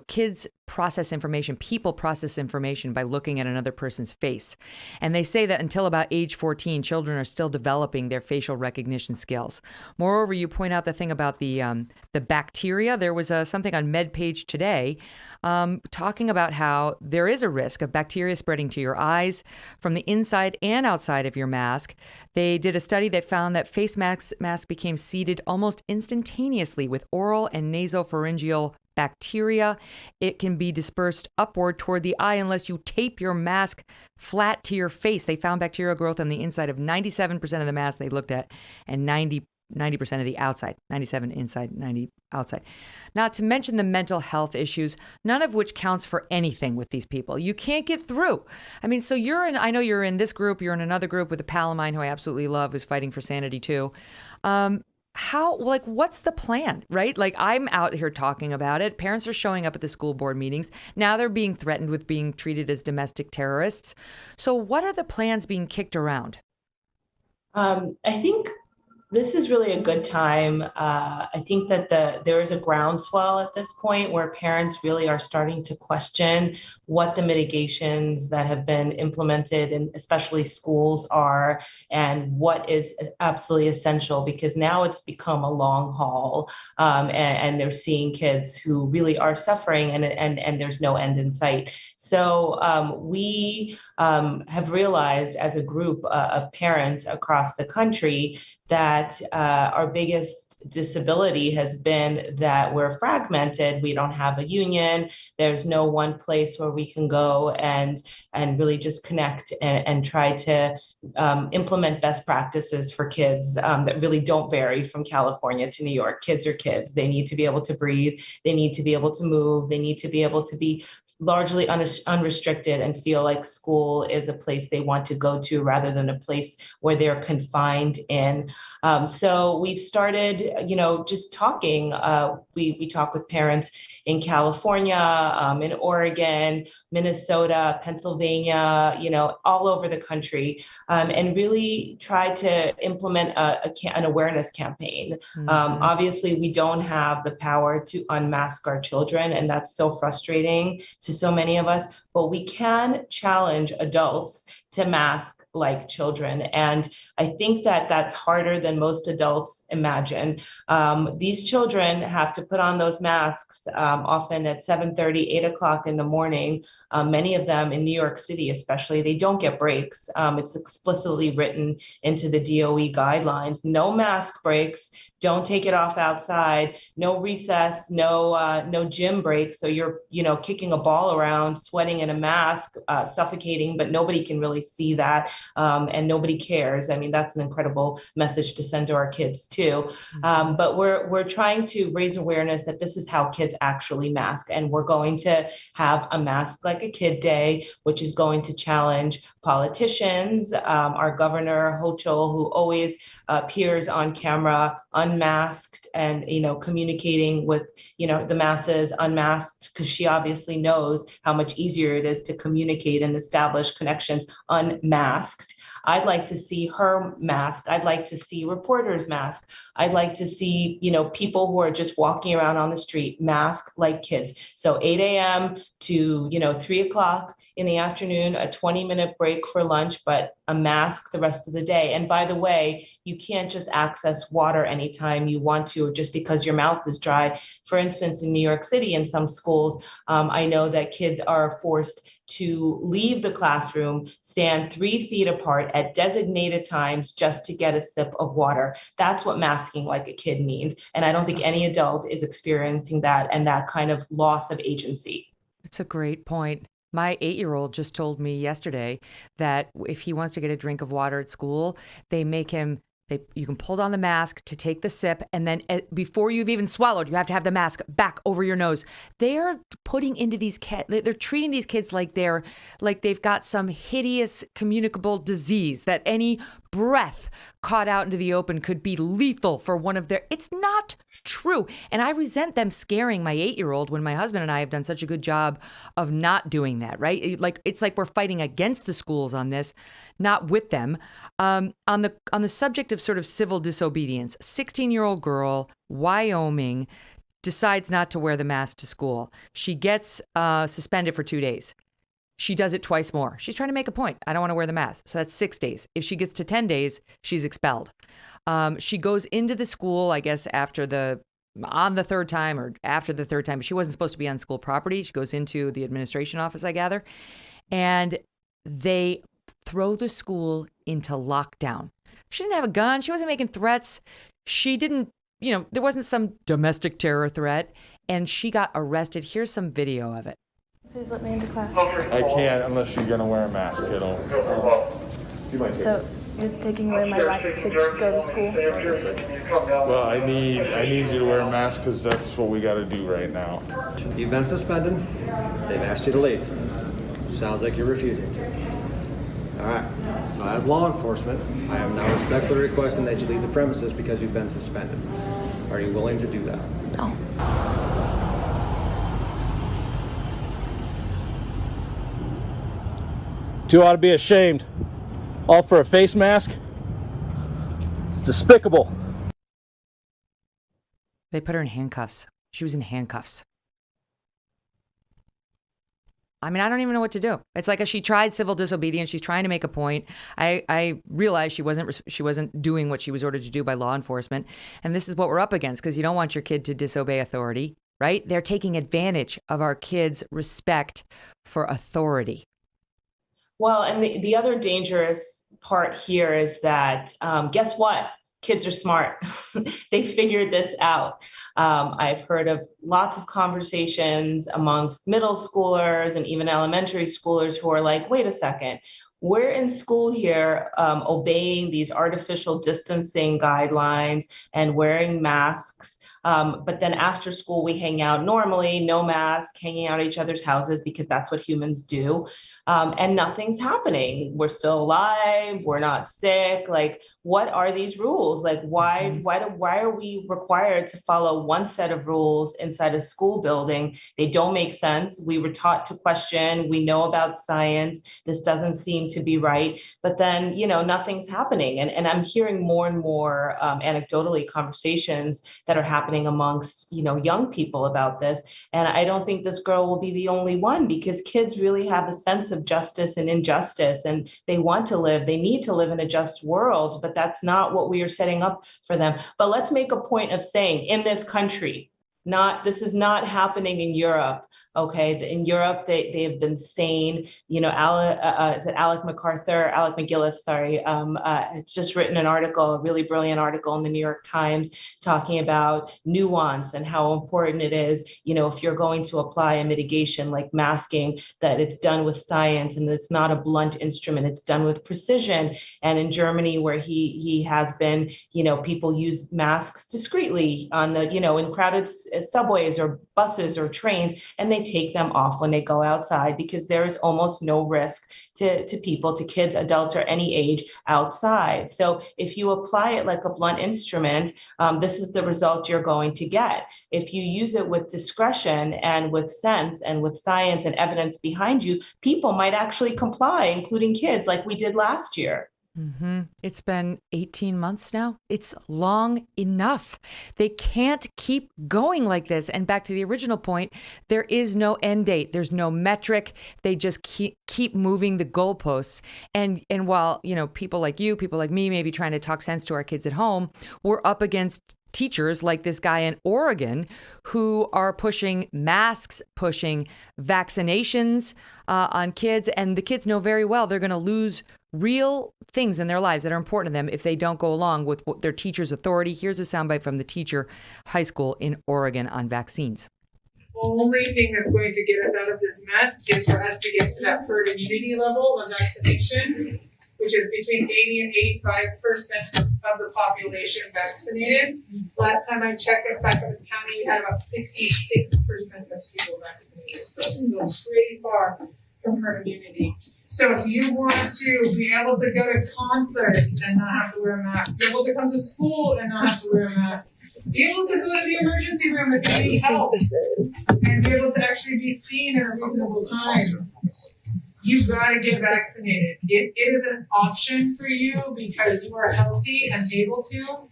kids process information, people process information by looking at another person's face. And they say that until about age 14, children are still developing their facial recognition skills. Moreover, you point out the thing about the bacteria. There was something on MedPage today talking about how there is a risk of bacteria spreading to your eyes from the inside and outside of your mask. They did a study that found that face masks became seeded almost instantaneously with oral and nasopharyngeal bacteria. It can be dispersed upward toward the eye unless you tape your mask flat to your face. They found bacterial growth on the inside of 97% of the mask they looked at, and 90% of the outside. 97 inside, 90 outside. Not to mention the mental health issues, none of which counts for anything with these people. You can't get through. I mean, so I know you're in this group, you're in another group with a pal of mine who I absolutely love, who's fighting for sanity too. What's the plan, right? Like, I'm out here talking about it. Parents are showing up at the school board meetings. Now they're being threatened with being treated as domestic terrorists. So what are the plans being kicked around? I think This is really a good time. I think that there is a groundswell at this point where parents really are starting to question what the mitigations that have been implemented in especially schools are, and what is absolutely essential, because now it's become a long haul, and they're seeing kids who really are suffering, and there's no end in sight. So we have realized as a group of parents across the country that our biggest disability has been that we're fragmented. We don't have a union. There's no one place where we can go and really just connect and try to implement best practices for kids that really don't vary from California to New York. Kids are kids. They need to be able to breathe. They need to be able to move. They need to be able to be largely unrestricted and feel like school is a place they want to go to rather than a place where they're confined in. So we've started, just talking. We talk with parents in California, in Oregon, Minnesota, Pennsylvania, all over the country, and really try to implement an awareness campaign. Mm-hmm. Obviously, we don't have the power to unmask our children, and that's so frustrating to so many of us, but we can challenge adults to mask like children. And I think that that's harder than most adults imagine. These children have to put on those masks often at 7:30, 8 o'clock in the morning. Many of them in New York City, especially, they don't get breaks. It's explicitly written into the DOE guidelines. No mask breaks. Don't take it off outside. No recess. No gym breaks. So you're, kicking a ball around, sweating in a mask, suffocating, but nobody can really see that. And nobody cares. I mean, that's an incredible message to send to our kids too. But we're trying to raise awareness that this is how kids actually mask. And we're going to have a Mask Like a Kid Day, which is going to challenge politicians. Our governor, Hochul, who always appears on camera unmasked and, communicating with, the masses unmasked, because she obviously knows how much easier it is to communicate and establish connections unmasked. I'd like to see her mask. I'd like to see reporters mask. I'd like to see, people who are just walking around on the street mask like kids. So 8 a.m. to, 3 o'clock in the afternoon, a 20-minute break for lunch, but a mask the rest of the day. And by the way, you can't just access water anytime you want to, just because your mouth is dry. For instance, in New York City, in some schools, I know that kids are forced to leave the classroom, stand 3 feet apart at designated times just to get a sip of water. That's what masking like a kid means. And I don't think any adult is experiencing that and that kind of loss of agency. It's a great point. My 8-year-old just told me yesterday that if he wants to get a drink of water at school, they make him you can pull down the mask to take the sip, and then before you've even swallowed, you have to have the mask back over your nose. They're putting into these kids, they're treating these kids like they've got some hideous communicable disease that any breath caught out into the open could be lethal for one of their. It's not true. And I resent them scaring my 8-year-old when my husband and I have done such a good job of not doing that, right? It's like we're fighting against the schools on this, not with them. On the subject of sort of civil disobedience, 16-year-old girl, Wyoming, decides not to wear the mask to school. She gets suspended for 2 days. She does it twice more. She's trying to make a point. I don't want to wear the mask. So that's 6 days. If she gets to 10 days, she's expelled. She goes into the school, I guess, on the third time or after the third time. She wasn't supposed to be on school property. She goes into the administration office, I gather. And they throw the school into lockdown. She didn't have a gun. She wasn't making threats. She didn't, there wasn't some domestic terror threat. And she got arrested. Here's some video of it. Please let me into class. I can't unless you're gonna wear a mask, kiddo. So you're taking away my right to go to school? Well, I need you to wear a mask because that's what we got to do right now. You've been suspended. They've asked you to leave. Sounds like you're refusing to. All right. So as law enforcement, I am now respectfully requesting that you leave the premises because you've been suspended. Are you willing to do that? No. You ought to be ashamed. All for a face mask? It's despicable. They put her in handcuffs. She was in handcuffs. I mean, I don't even know what to do. It's like she tried civil disobedience. She's trying to make a point. I realized she wasn't doing what she was ordered to do by law enforcement. And this is what we're up against, because you don't want your kid to disobey authority, right? They're taking advantage of our kids' respect for authority. Well, and the other dangerous part here is that, guess what? Kids are smart. They figured this out. I've heard of lots of conversations amongst middle schoolers and even elementary schoolers who are like, wait a second, we're in school here obeying these artificial distancing guidelines and wearing masks. But then after school, we hang out normally, no mask, hanging out at each other's houses because that's what humans do. And nothing's happening. We're still alive. We're not sick. Like, what are these rules? Like, why are we required to follow one set of rules inside a school building? They don't make sense. We were taught to question. We know about science. This doesn't seem to be right. But then, nothing's happening. And I'm hearing more and more anecdotally conversations that are happening amongst, young people about this. And I don't think this girl will be the only one, because kids really have a sense of justice and injustice, and they need to live in a just world, but that's not what we are setting up for them. But let's make a point of saying, in this country, this is not happening in Europe. Okay, in Europe, they have been sane. Is it Alec McGillis? Sorry, it's just written an article, a really brilliant article in the New York Times, talking about nuance and how important it is. If you're going to apply a mitigation like masking, that it's done with science and it's not a blunt instrument. It's done with precision. And in Germany, where he has been, people use masks discreetly on the, in crowded subways or buses or trains, and they take them off when they go outside, because there is almost no risk to people, to kids, adults, or any age outside. So if you apply it like a blunt instrument, this is the result you're going to get. If you use it with discretion and with sense and with science and evidence behind you, people might actually comply, including kids, like we did last year. Mm-hmm. It's been 18 months now. It's long enough. They can't keep going like this. And back to the original point, there is no end date. There's no metric. They just keep moving the goalposts. And while, people like you, people like me, maybe trying to talk sense to our kids at home, we're up against teachers like this guy in Oregon who are pushing masks, pushing vaccinations on kids. And the kids know very well they're going to lose real things in their lives that are important to them if they don't go along with their teacher's authority. Here's a soundbite from the teacher high school in Oregon on vaccines. The only thing that's going to get us out of this mess is for us to get to that herd immunity level of vaccination, which is between 80 and 85% of the population vaccinated. Last time I checked in Clackamas County, we had about 66% of people vaccinated. So it's still pretty far from herd immunity. So if you want to be able to go to concerts and not have to wear a mask, be able to come to school and not have to wear a mask, be able to go to the emergency room if you need help, and be able to actually be seen in a reasonable time, you've got to get vaccinated. It is an option for you because you are healthy and able to.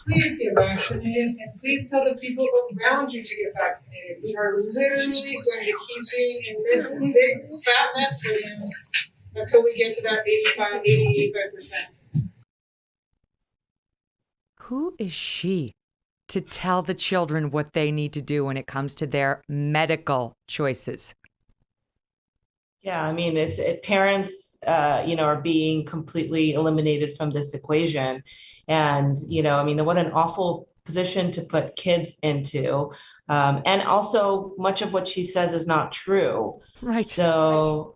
Please get vaccinated, and please tell the people around you to get vaccinated. We are literally going to keep being in this big fat mess with you until we get to that 85%. Who is she to tell the children what they need to do when it comes to their medical choices? Yeah, I mean, parents, are being completely eliminated from this equation. And, what an awful position to put kids into. And also, much of what she says is not true. Right. So,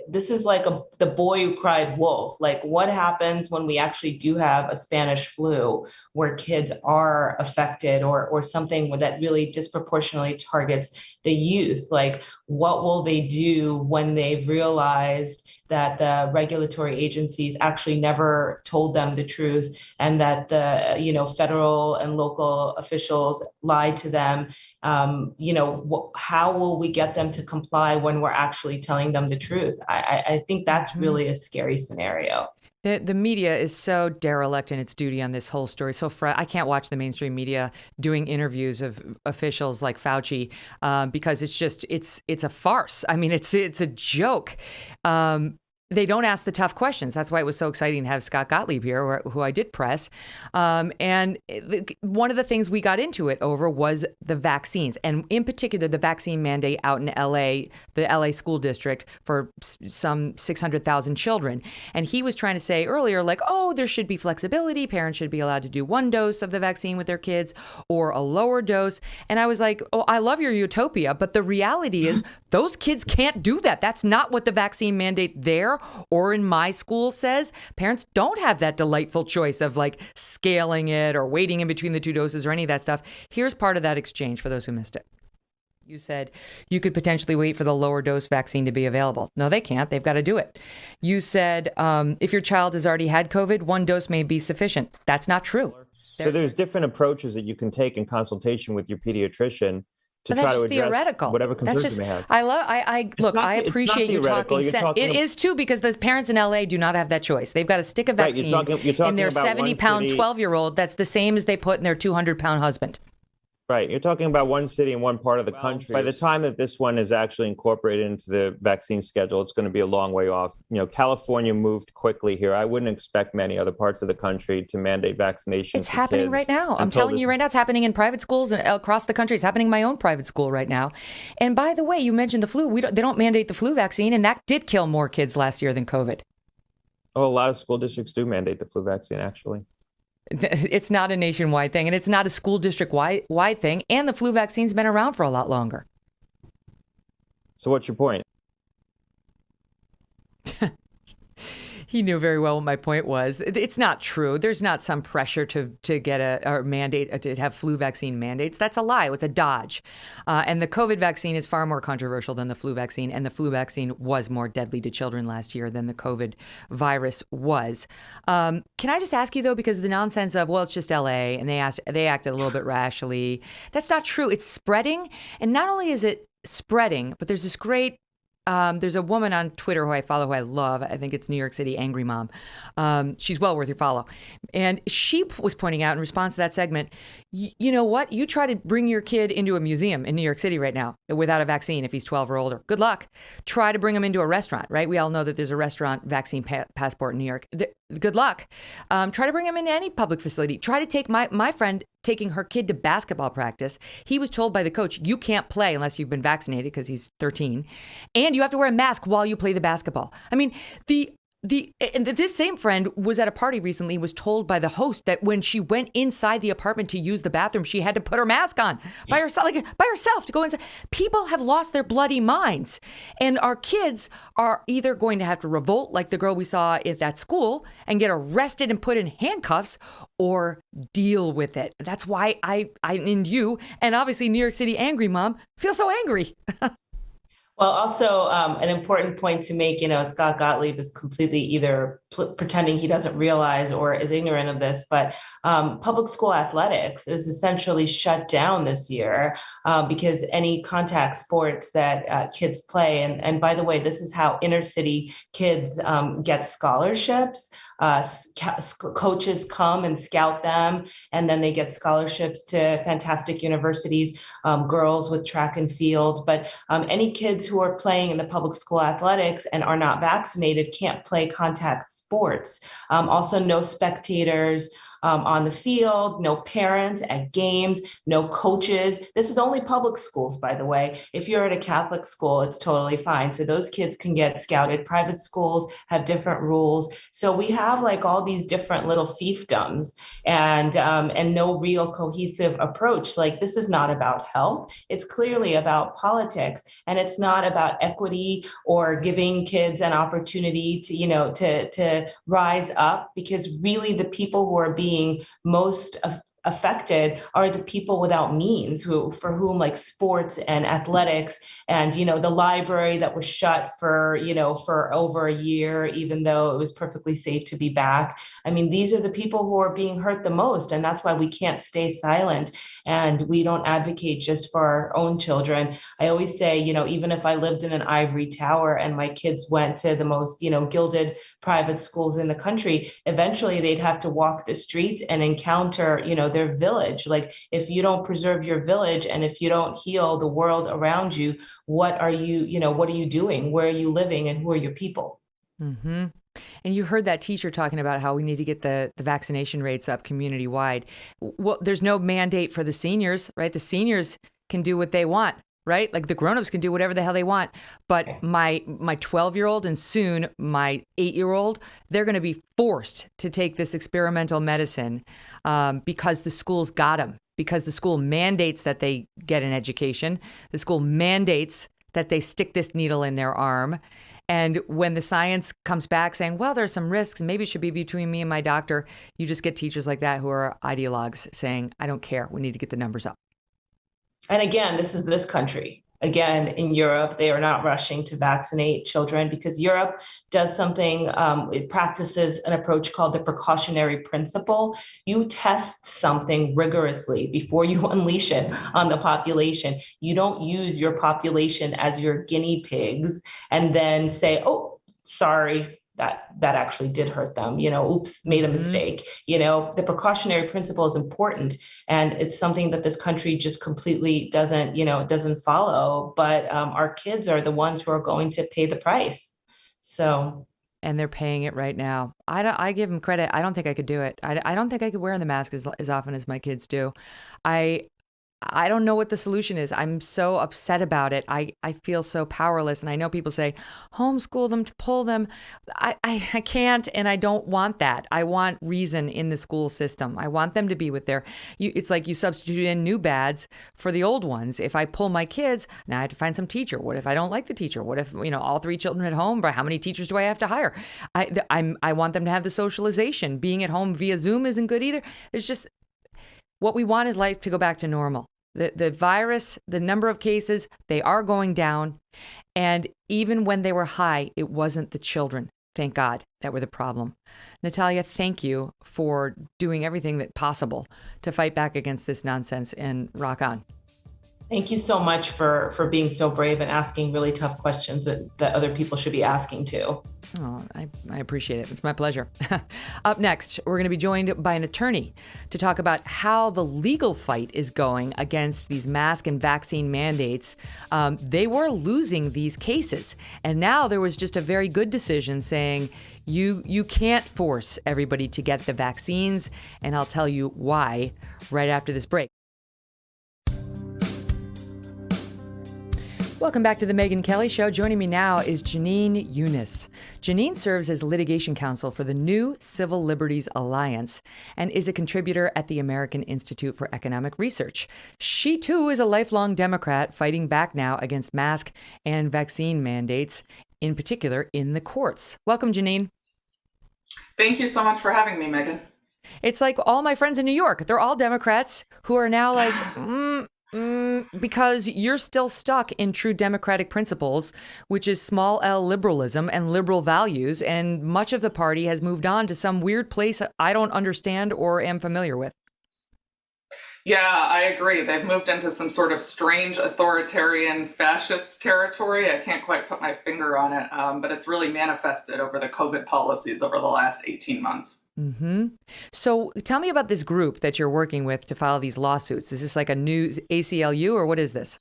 this is like the boy who cried wolf. Like, what happens when we actually do have a Spanish flu where kids are affected, or something that really disproportionately targets the youth? Like, what will they do when they've realized that the regulatory agencies actually never told them the truth, and that the federal and local officials lied to them? How will we get them to comply when we're actually telling them the truth? I think that's really a scary scenario. The media is so derelict in its duty on this whole story. So I can't watch the mainstream media doing interviews of officials like Fauci because it's a farce. I mean, it's a joke. They don't ask the tough questions. That's why it was so exciting to have Scott Gottlieb here, who I did press. And one of the things we got into it over was the vaccines, and in particular, the vaccine mandate out in LA, the LA school district for some 600,000 children. And he was trying to say earlier, like, oh, there should be flexibility. Parents should be allowed to do 1 dose of the vaccine with their kids or a lower dose. And I was like, oh, I love your utopia, but the reality is those kids can't do that. That's not what the vaccine mandate there or in my school says. Parents don't have that delightful choice of like scaling it or waiting in between the 2 doses or any of that stuff. Here's part of that exchange for those who missed it. You said you could potentially wait for the lower dose vaccine to be available. No, they can't. They've got to do it. You said if your child has already had COVID, 1 dose may be sufficient. That's not true. So there's different approaches that you can take in consultation with your pediatrician to try to address theoretical. Whatever concerns you may have. I appreciate you talking sense. It is too, because the parents in LA do not have that choice. They've got to stick a vaccine in their 70-pound 12-year-old that's the same as they put in their 200-pound husband. Right. You're talking about one city in one part of the country. By the time that this one is actually incorporated into the vaccine schedule, it's going to be a long way off. California moved quickly here. I wouldn't expect many other parts of the country to mandate vaccinations. It's happening right now. I'm telling you right now, it's happening in private schools and across the country. It's happening in my own private school right now. And by the way, you mentioned the flu. They don't mandate the flu vaccine, and that did kill more kids last year than COVID. Oh, a lot of school districts do mandate the flu vaccine, actually. It's not a nationwide thing, and it's not a school district-wide thing, and the flu vaccine's been around for a lot longer. So what's your point? He knew very well what my point was. It's not true. There's not some pressure to get a mandate, to have flu vaccine mandates. That's a lie. It's a dodge. And the COVID vaccine is far more controversial than the flu vaccine. And the flu vaccine was more deadly to children last year than the COVID virus was. Can I just ask you, though, because the nonsense of, well, it's just LA, and they acted a little bit rashly. That's not true. It's spreading. And not only is it spreading, but there's this great there's a woman on Twitter who I follow, who I love. I think it's New York City Angry Mom. She's well worth your follow. And she was pointing out in response to that segment, you know what? You try to bring your kid into a museum in New York City right now without a vaccine if he's 12 or older. Good luck. Try to bring him into a restaurant, right? We all know that there's a restaurant vaccine passport in New York. Good luck. Try to bring him into any public facility. Try to take my friend taking her kid to basketball practice. He was told by the coach, you can't play unless you've been vaccinated, because he's 13. And you have to wear a mask while you play the basketball. I mean, this same friend was at a party recently, was told by the host that when she went inside the apartment to use the bathroom, she had to put her mask on by herself to go inside. People have lost their bloody minds. And our kids are either going to have to revolt like the girl we saw at that school and get arrested and put in handcuffs, or deal with it. That's why I and you, and obviously New York City Angry Mom, feel so angry. Well, also an important point to make, Scott Gottlieb is completely either pretending he doesn't realize or is ignorant of this, but public school athletics is essentially shut down this year because any contact sports that kids play, and by the way, this is how inner city kids get scholarships. Coaches come and scout them, and then they get scholarships to fantastic universities, girls with track and field. But any kids who are playing in the public school athletics and are not vaccinated can't play contact sports. Also, no spectators on the field, no parents at games, no coaches. This is only public schools, by the way. If you're at a Catholic school, it's totally fine. So those kids can get scouted. Private schools have different rules. So we have like all these different little fiefdoms and no real cohesive approach. Like, this is not about health. It's clearly about politics, and it's not about equity or giving kids an opportunity to rise up, because really the people who are being most affected are the people without means, for whom like sports and athletics and, the library that was shut for over a year, even though it was perfectly safe to be back. I mean, these are the people who are being hurt the most. And that's why we can't stay silent. And we don't advocate just for our own children. I always say, even if I lived in an ivory tower and my kids went to the most, gilded private schools in the country, eventually they'd have to walk the streets and encounter, their village. Like, if you don't preserve your village and if you don't heal the world around you, what are you doing? Where are you living? And who are your people? Mm-hmm. And you heard that teacher talking about how we need to get the vaccination rates up community wide. Well, there's no mandate for the seniors, right? The seniors can do what they want, right? Like the grownups can do whatever the hell they want. But my 12-year-old and soon my 8-year-old, they're going to be forced to take this experimental medicine because the schools got them, because the school mandates that they get an education. The school mandates that they stick this needle in their arm. And when the science comes back saying, well, there's some risks, maybe it should be between me and my doctor, you just get teachers like that who are ideologues saying, I don't care. We need to get the numbers up. And again, this is this country. Again, in Europe, they are not rushing to vaccinate children because Europe does something, it practices an approach called the precautionary principle. You test something rigorously before you unleash it on the population. You don't use your population as your guinea pigs and then say, oh, sorry, that actually did hurt them, oops, made a mistake. The precautionary principle is important. And it's something that this country just completely doesn't follow. But our kids are the ones who are going to pay the price. So. And they're paying it right now. I give them credit. I don't think I could do it. I don't think I could wear the mask as often as my kids do. I don't know what the solution is. I'm so upset about it. I feel so powerless. And I know people say, homeschool them, to pull them. I can't, and I don't want that. I want reason in the school system. I want them to be with it's like you substitute in new bads for the old ones. If I pull my kids, now I have to find some teacher. What if I don't like the teacher? What if, all 3 children at home, but how many teachers do I have to hire? I want them to have the socialization. Being at home via Zoom isn't good either. It's just, what we want is life to go back to normal. The virus, the number of cases, they are going down. And even when they were high, it wasn't the children, thank God, that were the problem. Natalya, thank you for doing everything that possible to fight back against this nonsense, and rock on. Thank you so much for being so brave and asking really tough questions that other people should be asking too. Oh, I appreciate it. It's my pleasure. Up next, we're going to be joined by an attorney to talk about how the legal fight is going against these mask and vaccine mandates. They were losing these cases. And now there was just a very good decision saying you can't force everybody to get the vaccines. And I'll tell you why right after this break. Welcome back to the Megyn Kelly Show. Joining me now is Jenin Younes. Jenin serves as litigation counsel for the new Civil Liberties Alliance and is a contributor at the American Institute for Economic Research. She, too, is a lifelong Democrat fighting back now against mask and vaccine mandates, in particular in the courts. Welcome, Jenin. Thank you so much for having me, Megyn. It's like all my friends in New York. They're all Democrats who are now like, because you're still stuck in true democratic principles, which is small L liberalism and liberal values. And much of the party has moved on to some weird place I don't understand or am familiar with. Yeah, I agree. They've moved into some sort of strange authoritarian fascist territory. I can't quite put my finger on it, but it's really manifested over the COVID policies over the last 18 months. Mm-hmm. So tell me about this group that you're working with to file these lawsuits. Is this like a new ACLU or what is this?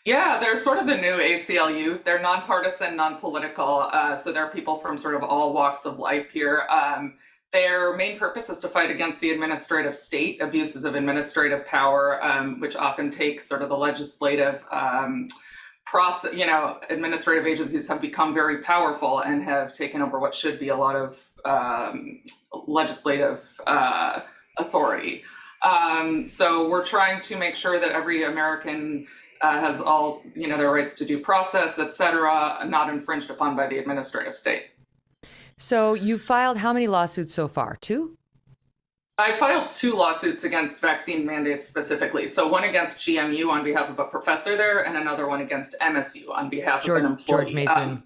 Yeah, they're sort of the new ACLU. They're nonpartisan, non-political. So there are people from sort of all walks of life here. Their main purpose is to fight against the administrative state, abuses of administrative power, which often take sort of the legislative process. Administrative agencies have become very powerful and have taken over what should be a lot of legislative authority. So we're trying to make sure that every American has all, their rights to due process, et cetera, not infringed upon by the administrative state. So you filed how many lawsuits so far? 2? I filed 2 lawsuits against vaccine mandates specifically. So one against GMU on behalf of a professor there, and another one against MSU on behalf of an employee.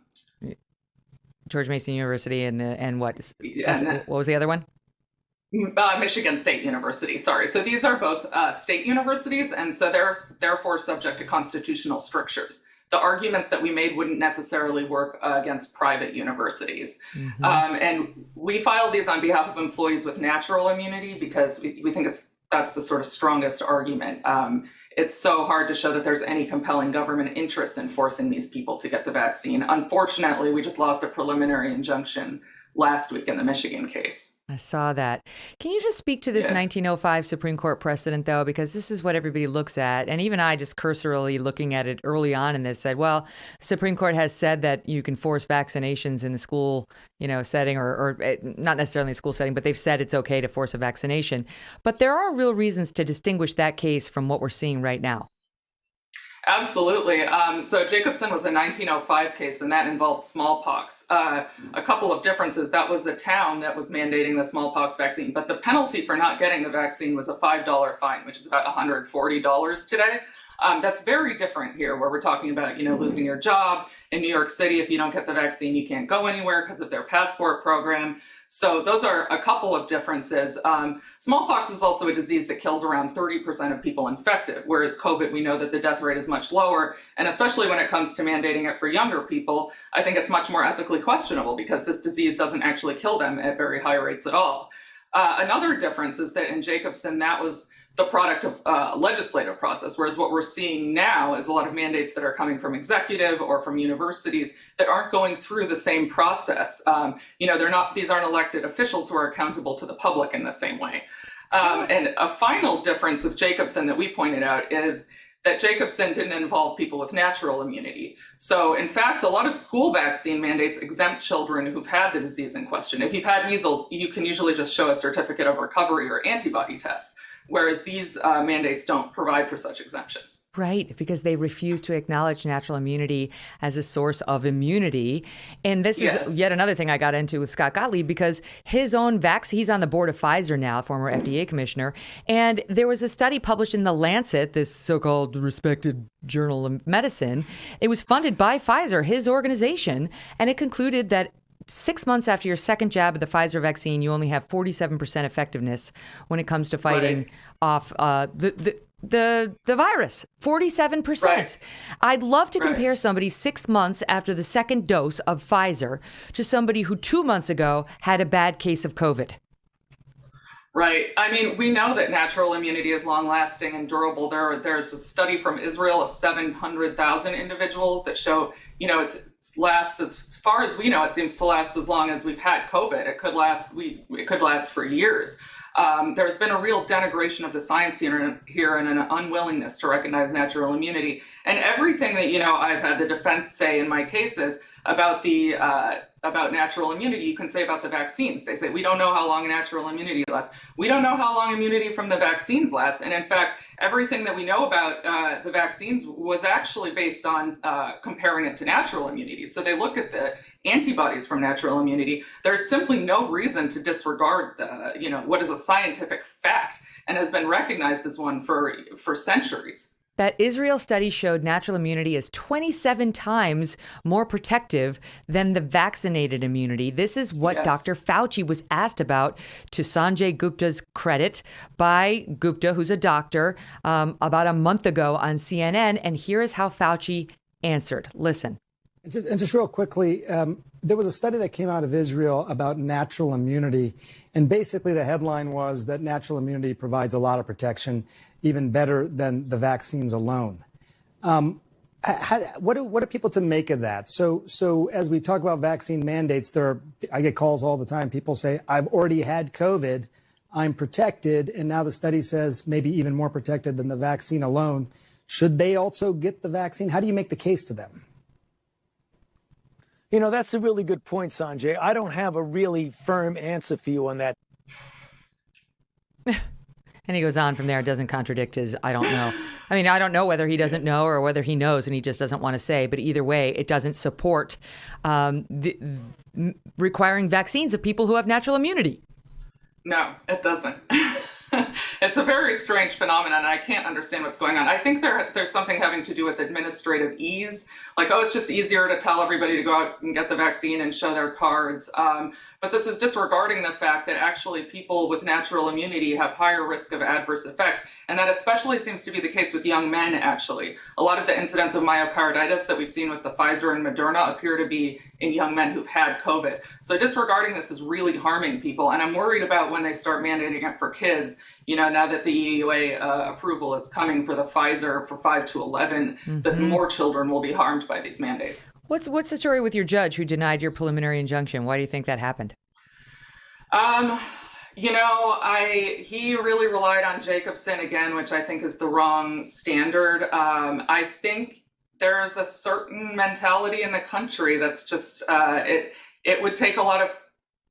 George Mason University and what? And, what was the other one? Michigan State University. Sorry. So these are both state universities, and so they're therefore subject to constitutional strictures. The arguments that we made wouldn't necessarily work against private universities. Mm-hmm. And we filed these on behalf of employees with natural immunity because we think that's the sort of strongest argument. It's so hard to show that there's any compelling government interest in forcing these people to get the vaccine. Unfortunately, we just lost a preliminary injunction last week in the Michigan case. I saw that. Can you just speak to this 1905 Supreme Court precedent, though? Because this is what everybody looks at. And even I, just cursorily looking at it early on in this, said, well, Supreme Court has said that you can force vaccinations in the school, setting, or not necessarily in the school setting, but they've said it's okay to force a vaccination. But there are real reasons to distinguish that case from what we're seeing right now. Absolutely. So Jacobson was a 1905 case, and that involved smallpox. A couple of differences. That was a town that was mandating the smallpox vaccine, but the penalty for not getting the vaccine was a $5 fine, which is about $140 today. That's very different here, where we're talking about, losing your job. In New York City, if you don't get the vaccine, you can't go anywhere because of their passport program. So those are a couple of differences. Smallpox is also a disease that kills around 30% of people infected, whereas COVID, we know that the death rate is much lower. And especially when it comes to mandating it for younger people, I think it's much more ethically questionable because this disease doesn't actually kill them at very high rates at all. Another difference is that in Jacobson, that was the product of a legislative process, whereas what we're seeing now is a lot of mandates that are coming from executive or from universities that aren't going through the same process. These aren't elected officials who are accountable to the public in the same way. And a final difference with Jacobson that we pointed out is that Jacobson didn't involve people with natural immunity. So in fact, a lot of school vaccine mandates exempt children who've had the disease in question. If you've had measles, you can usually just show a certificate of recovery or antibody test, whereas these mandates don't provide for such exemptions. Right, because they refuse to acknowledge natural immunity as a source of immunity. And this is yet another thing I got into with Scott Gottlieb, because his own vaccine, he's on the board of Pfizer now, former FDA commissioner. And there was a study published in The Lancet, this so-called respected journal of medicine. It was funded by Pfizer, his organization, and it concluded that 6 months after your second jab of the Pfizer vaccine, you only have 47% effectiveness when it comes to fighting off the virus. 47%. Right. I'd love to compare somebody 6 months after the second dose of Pfizer to somebody who 2 months ago had a bad case of COVID. Right. I mean, we know that natural immunity is long-lasting and durable. There's a study from Israel of 700,000 individuals that show, it lasts, as far as we know, it seems to last as long as we've had COVID. It could last for years. There's been a real denigration of the science here and an unwillingness to recognize natural immunity. And everything that, I've had the defense say in my cases about about natural immunity, you can say about the vaccines. They say, we don't know how long natural immunity lasts. We don't know how long immunity from the vaccines lasts. And in fact, everything that we know about the vaccines was actually based on comparing it to natural immunity. So they look at the antibodies from natural immunity. There's simply no reason to disregard what is a scientific fact and has been recognized as one for centuries. That Israel study showed natural immunity is 27 times more protective than the vaccinated immunity. This is what Dr. Fauci was asked about, to Sanjay Gupta's credit, by Gupta, who's a doctor, about a month ago on CNN. And here is how Fauci answered. Listen. And just real quickly, there was a study that came out of Israel about natural immunity. And basically the headline was that natural immunity provides a lot of protection, even better than the vaccines alone. What are people to make of that? So as we talk about vaccine mandates, I get calls all the time. People say, I've already had COVID, I'm protected, and now the study says maybe even more protected than the vaccine alone. Should they also get the vaccine? How do you make the case to them? That's a really good point, Sanjay. I don't have a really firm answer for you on that. And he goes on from there. It doesn't contradict his, I don't know. I mean, I don't know whether he doesn't know or whether he knows and he just doesn't want to say. But either way, it doesn't support requiring vaccines of people who have natural immunity. No, it doesn't. It's a very strange phenomenon, and I can't understand what's going on. I think there's something having to do with administrative ease. Like, oh, it's just easier to tell everybody to go out and get the vaccine and show their cards. But this is disregarding the fact that actually people with natural immunity have higher risk of adverse effects. And that especially seems to be the case with young men, actually. A lot of the incidents of myocarditis that we've seen with the Pfizer and Moderna appear to be in young men who've had COVID. So disregarding this is really harming people. And I'm worried about when they start mandating it for kids, now that the EUA approval is coming for the Pfizer for 5 to 11, that more children will be harmed by these mandates. What's the story with your judge who denied your preliminary injunction? Why do you think that happened? He really relied on Jacobson again, which I think is the wrong standard. I think there's a certain mentality in the country that's just, it would take a lot of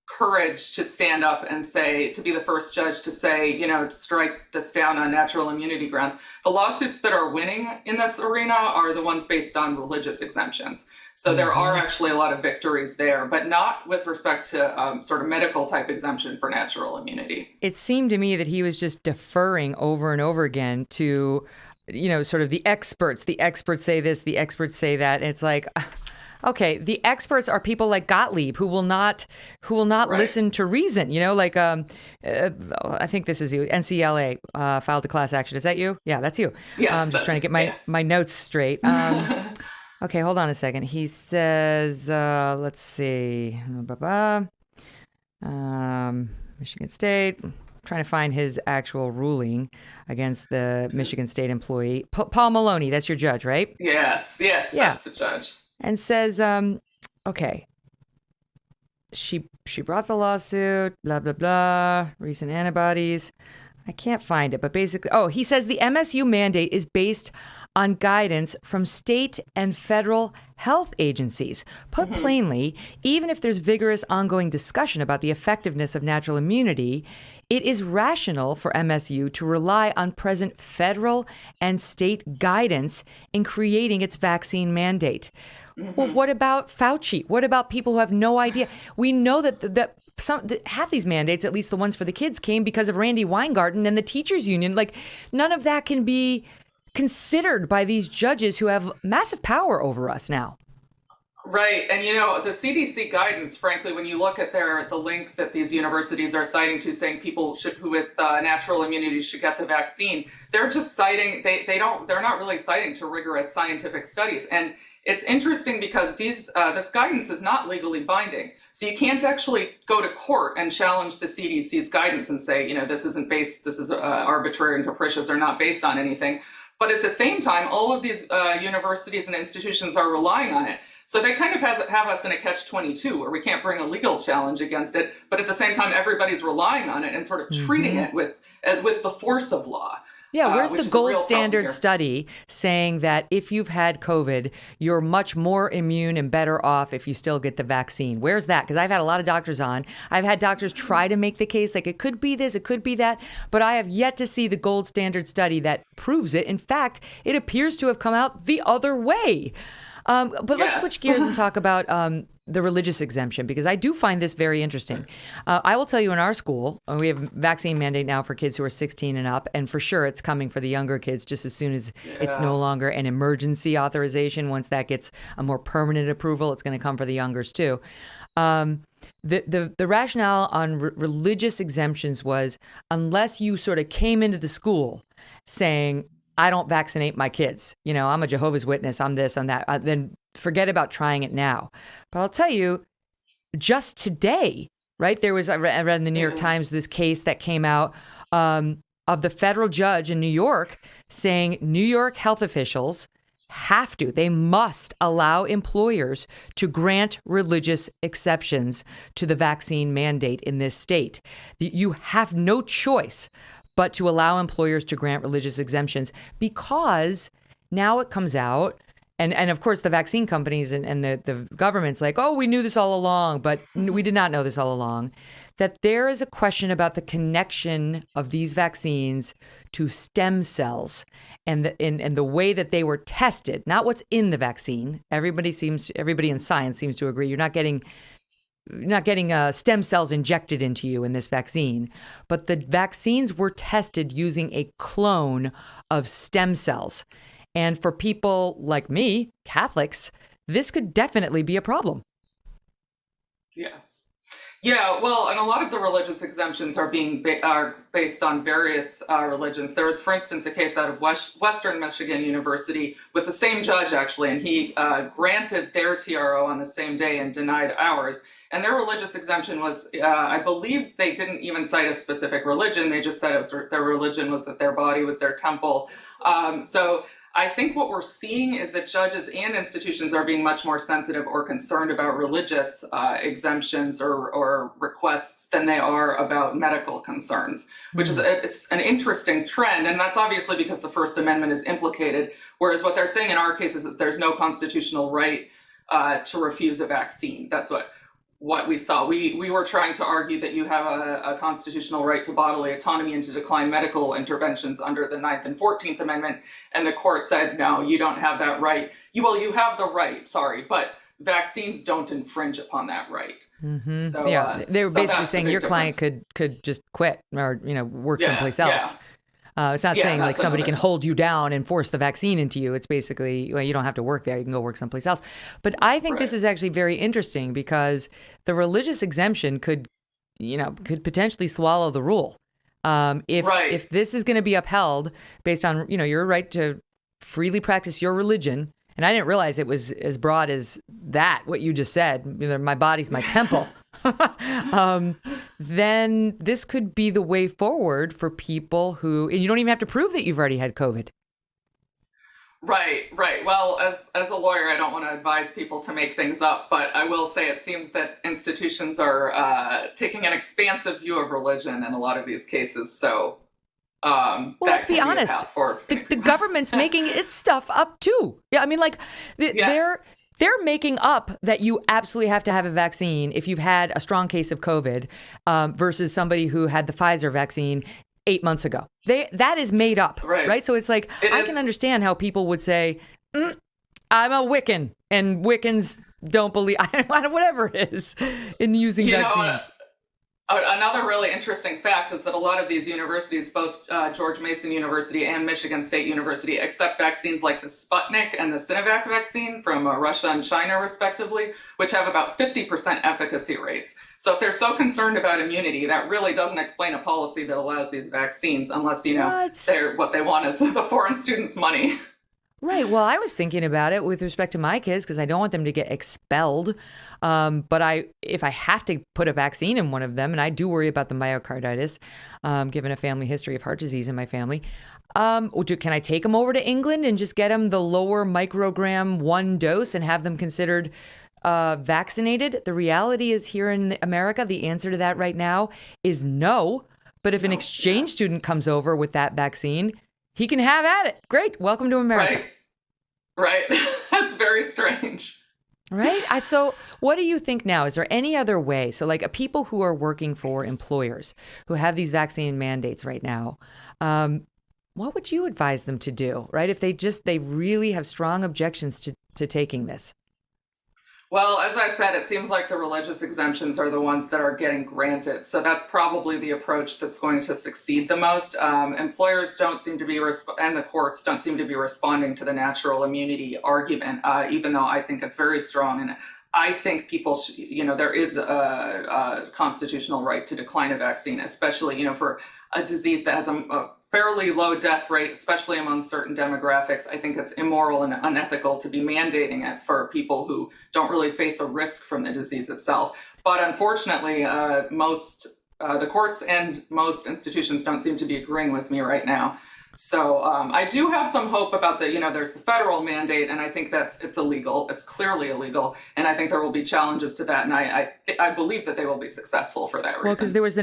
courage to stand up and say, to be the first judge to say, strike this down on natural immunity grounds. The lawsuits that are winning in this arena are the ones based on religious exemptions. So there are actually a lot of victories there, but not with respect to sort of medical type exemption for natural immunity. It seemed to me that he was just deferring over and over again to, sort of the experts. The experts say this, the experts say that. And it's like, okay, the experts are people like Gottlieb who will not listen to reason. I think this is you. NCLA filed a class action. Is that you? Yeah, that's you. Yes, I'm just trying to get my notes straight. Okay, hold on a second. He says, let's see, Michigan State. I'm trying to find his actual ruling against the Michigan State employee. Paul Maloney, that's your judge, right? Yes, that's the judge. And says, okay, she brought the lawsuit, blah, blah, blah, recent antibodies. I can't find it, but basically, he says the MSU mandate is based on guidance from state and federal health agencies. Put plainly, even if there's vigorous ongoing discussion about the effectiveness of natural immunity, it is rational for MSU to rely on present federal and state guidance in creating its vaccine mandate. Well, what about Fauci? What about people who have no idea? We know that half these mandates, at least the ones for the kids, came because of Randy Weingarten and the teachers union. Like, none of that can be considered by these judges who have massive power over us now. Right. And, the CDC guidance, frankly, when you look at the link that these universities are citing to saying people who with natural immunity should get the vaccine, they're just citing, they're not really citing to rigorous scientific studies. And it's interesting because this guidance is not legally binding. So you can't actually go to court and challenge the CDC's guidance and say, this is arbitrary and capricious or not based on anything. But at the same time, all of these universities and institutions are relying on it. So they kind of have us in a catch-22 where we can't bring a legal challenge against it. But at the same time, everybody's relying on it and sort of treating it with the force of law. Yeah, where's the gold standard study saying that if you've had COVID, you're much more immune and better off if you still get the vaccine? Where's that? Because I've had a lot of doctors on. I've had doctors try to make the case like it could be this, it could be that, but I have yet to see the gold standard study that proves it. In fact, it appears to have come out the other way. But let's switch gears and talk about the religious exemption, because I do find this very interesting. I will tell you, in our school, we have vaccine mandate now for kids who are 16 and up, and for sure it's coming for the younger kids just as soon as it's no longer an emergency authorization. Once that gets a more permanent approval, it's going to come for the youngers too. The rationale on religious exemptions was, unless you sort of came into the school saying, I don't vaccinate my kids, I'm a Jehovah's Witness, I'm this, I'm that, then forget about trying it now. But I'll tell you, just today, right, I read in the New York Times this case that came out of the federal judge in New York saying New York health officials they must allow employers to grant religious exceptions to the vaccine mandate in this state. You have no choice but to allow employers to grant religious exemptions, because now it comes out, and of course the vaccine companies and the government's like, oh, we knew this all along, but we did not know this all along, that there is a question about the connection of these vaccines to stem cells and the way that they were tested, not what's in the vaccine. Everybody in science seems to agree you're not getting stem cells injected into you in this vaccine, but the vaccines were tested using a clone of stem cells. And for people like me, Catholics, this could definitely be a problem. Yeah. Yeah, well, and a lot of the religious exemptions are based on various religions. There was, for instance, a case out of Western Michigan University with the same judge, actually, and he granted their TRO on the same day and denied ours. And their religious exemption was, I believe they didn't even cite a specific religion. They just said their religion was that their body was their temple. So I think what we're seeing is that judges and institutions are being much more sensitive or concerned about religious exemptions or requests than they are about medical concerns, which is it's an interesting trend. And that's obviously because the First Amendment is implicated. Whereas what they're saying in our cases is there's no constitutional right to refuse a vaccine. That's what we saw. We were trying to argue that you have a constitutional right to bodily autonomy and to decline medical interventions under the 9th and 14th Amendment. And the court said, no, you don't have that right. You have the right, sorry, but vaccines don't infringe upon that right. Mm-hmm. So, they were basically saying your difference. client could just quit or, work someplace else. Yeah. It's not Yeah, saying like that's somebody another- can hold you down and force the vaccine into you. It's basically, well, you don't have to work there. You can go work someplace else. But I think this is actually very interesting because the religious exemption could potentially swallow the rule. If this is going to be upheld based on, your right to freely practice your religion, and I didn't realize it was as broad as that, what you just said, my body's my temple. Then this could be the way forward for people and you don't even have to prove that you've already had COVID. Right. Well, as a lawyer, I don't want to advise people to make things up, but I will say it seems that institutions are taking an expansive view of religion in a lot of these cases. So, well, let's be honest. The government's making its stuff up too. Yeah, I mean, they're making up that you absolutely have to have a vaccine if you've had a strong case of COVID versus somebody who had the Pfizer vaccine 8 months ago. That is made up, right? So it's like, I can understand how people would say, I'm a Wiccan, and Wiccans don't believe, whatever it is, in using vaccines. Another really interesting fact is that a lot of these universities, both George Mason University and Michigan State University, accept vaccines like the Sputnik and the Sinovac vaccine from Russia and China, respectively, which have about 50% efficacy rates. So if they're so concerned about immunity, that really doesn't explain a policy that allows these vaccines, unless, what they want is the foreign students' money. Right. Well, I was thinking about it with respect to my kids because I don't want them to get expelled. But if I have to put a vaccine in one of them, and I do worry about the myocarditis, given a family history of heart disease in my family, can I take them over to England and just get them the lower microgram one dose and have them considered vaccinated? The reality is here in America, the answer to that right now is no. But if an exchange student comes over with that vaccine, he can have at it. Great. Welcome to America. Right. That's very strange. Right. So what do you think now? Is there any other way? So like people who are working for employers who have these vaccine mandates right now, what would you advise them to do? Right. If they really have strong objections to taking this. Well, as I said, it seems like the religious exemptions are the ones that are getting granted. So that's probably the approach that's going to succeed the most. Employers don't seem to be, and the courts don't seem to be responding to the natural immunity argument, even though I think it's very strong. And I think people should, there is a constitutional right to decline a vaccine, especially, for a disease that has a fairly low death rate, especially among certain demographics. I think it's immoral and unethical to be mandating it for people who don't really face a risk from the disease itself. But unfortunately, the courts and most institutions don't seem to be agreeing with me right now. So I do have some hope about there's the federal mandate, and I think it's illegal. It's clearly illegal, and I think there will be challenges to that, and I believe that they will be successful for that reason. Well, because there was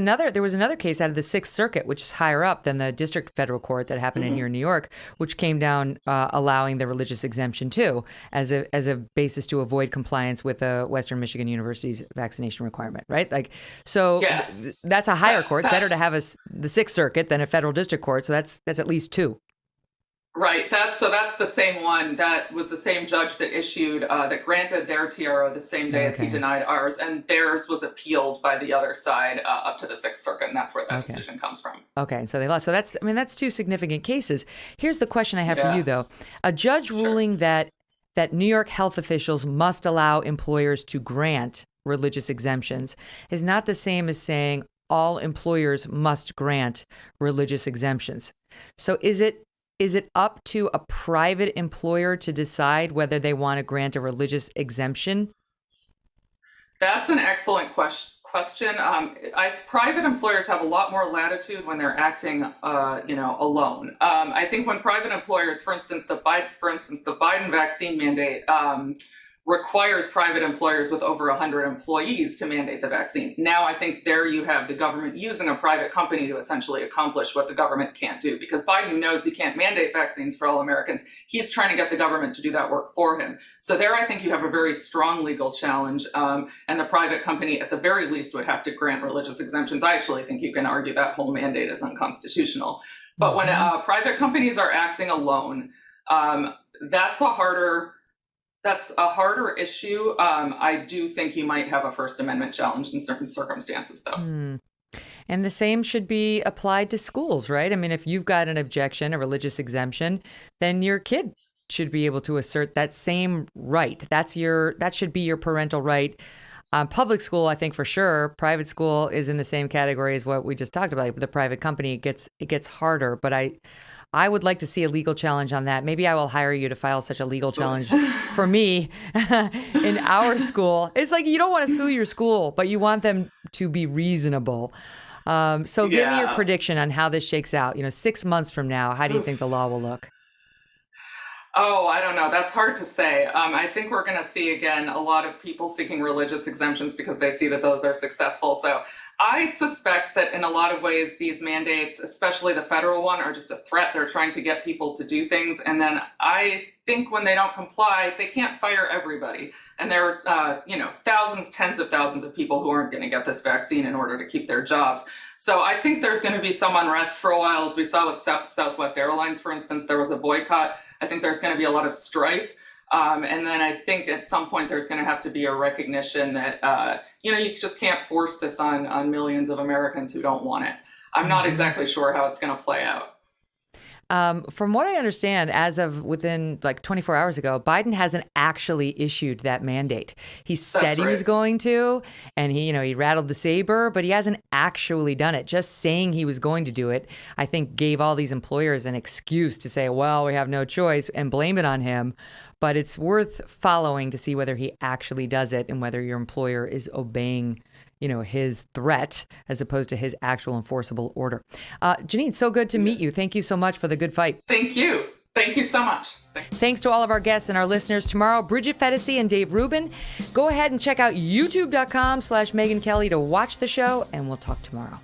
another case out of the Sixth Circuit, which is higher up than the district federal court that happened in here in New York, which came down allowing the religious exemption too as a basis to avoid compliance with Western Michigan University's vaccination requirement, right? That's a higher court. It's better to have the Sixth Circuit than a federal district court. So that's at least two. Right. That's the same one. That was the same judge that issued that granted their TRO the same day as he denied ours, and theirs was appealed by the other side up to the Sixth Circuit, and that's where that decision comes from. Okay, so they lost. So that's two significant cases. Here's the question I have for you, though: a judge ruling that New York health officials must allow employers to grant religious exemptions is not the same as saying all employers must grant religious exemptions. So is it up to a private employer to decide whether they want to grant a religious exemption? That's an excellent question. Private employers have a lot more latitude when they're acting, alone. I think when private employers, for instance, the Biden vaccine mandate requires private employers with over 100 employees to mandate the vaccine. Now, I think there you have the government using a private company to essentially accomplish what the government can't do, because Biden knows he can't mandate vaccines for all Americans. He's trying to get the government to do that work for him. So there, I think you have a very strong legal challenge, and the private company, at the very least, would have to grant religious exemptions. I actually think you can argue that whole mandate is unconstitutional. But when private companies are acting alone, that's a harder issue. I do think you might have a First Amendment challenge in certain circumstances, though. And the same should be applied to schools, right? I mean, if you've got an objection, a religious exemption, then your kid should be able to assert that same right. That should be your parental right. Public school, I think for sure. Private school is in the same category as what we just talked about. The private company, it gets harder. But I would like to see a legal challenge on that. Maybe I will hire you to file such a legal challenge for me in our school. It's like you don't want to sue your school, but you want them to be reasonable. So give me your prediction on how this shakes out. 6 months from now, how do you think the law will look? Oh, I don't know. That's hard to say. I think we're going to see, again, a lot of people seeking religious exemptions because they see that those are successful. So I suspect that in a lot of ways, these mandates, especially the federal one, are just a threat. They're trying to get people to do things. And then I think when they don't comply, they can't fire everybody. And there are, thousands, tens of thousands of people who aren't going to get this vaccine in order to keep their jobs. So I think there's going to be some unrest for a while. As we saw with Southwest Airlines, for instance, there was a boycott. I think there's going to be a lot of strife. And then I think at some point there's going to have to be a recognition that, you just can't force this on millions of Americans who don't want it. I'm not exactly sure how it's going to play out. From what I understand, as of within 24 hours ago, Biden hasn't actually issued that mandate. He said he was going to, and he rattled the saber, but he hasn't actually done it. Just saying he was going to do it, I think, gave all these employers an excuse to say, well, we have no choice, and blame it on him. But it's worth following to see whether he actually does it and whether your employer is obeying his threat as opposed to his actual enforceable order. Jenin, so good to meet you. Thank you so much for the good fight. Thank you. Thank you so much. Thanks to all of our guests and our listeners. Tomorrow, Bridget Fedesi and Dave Rubin. Go ahead and check out youtube.com/Megyn Kelly to watch the show, and we'll talk tomorrow.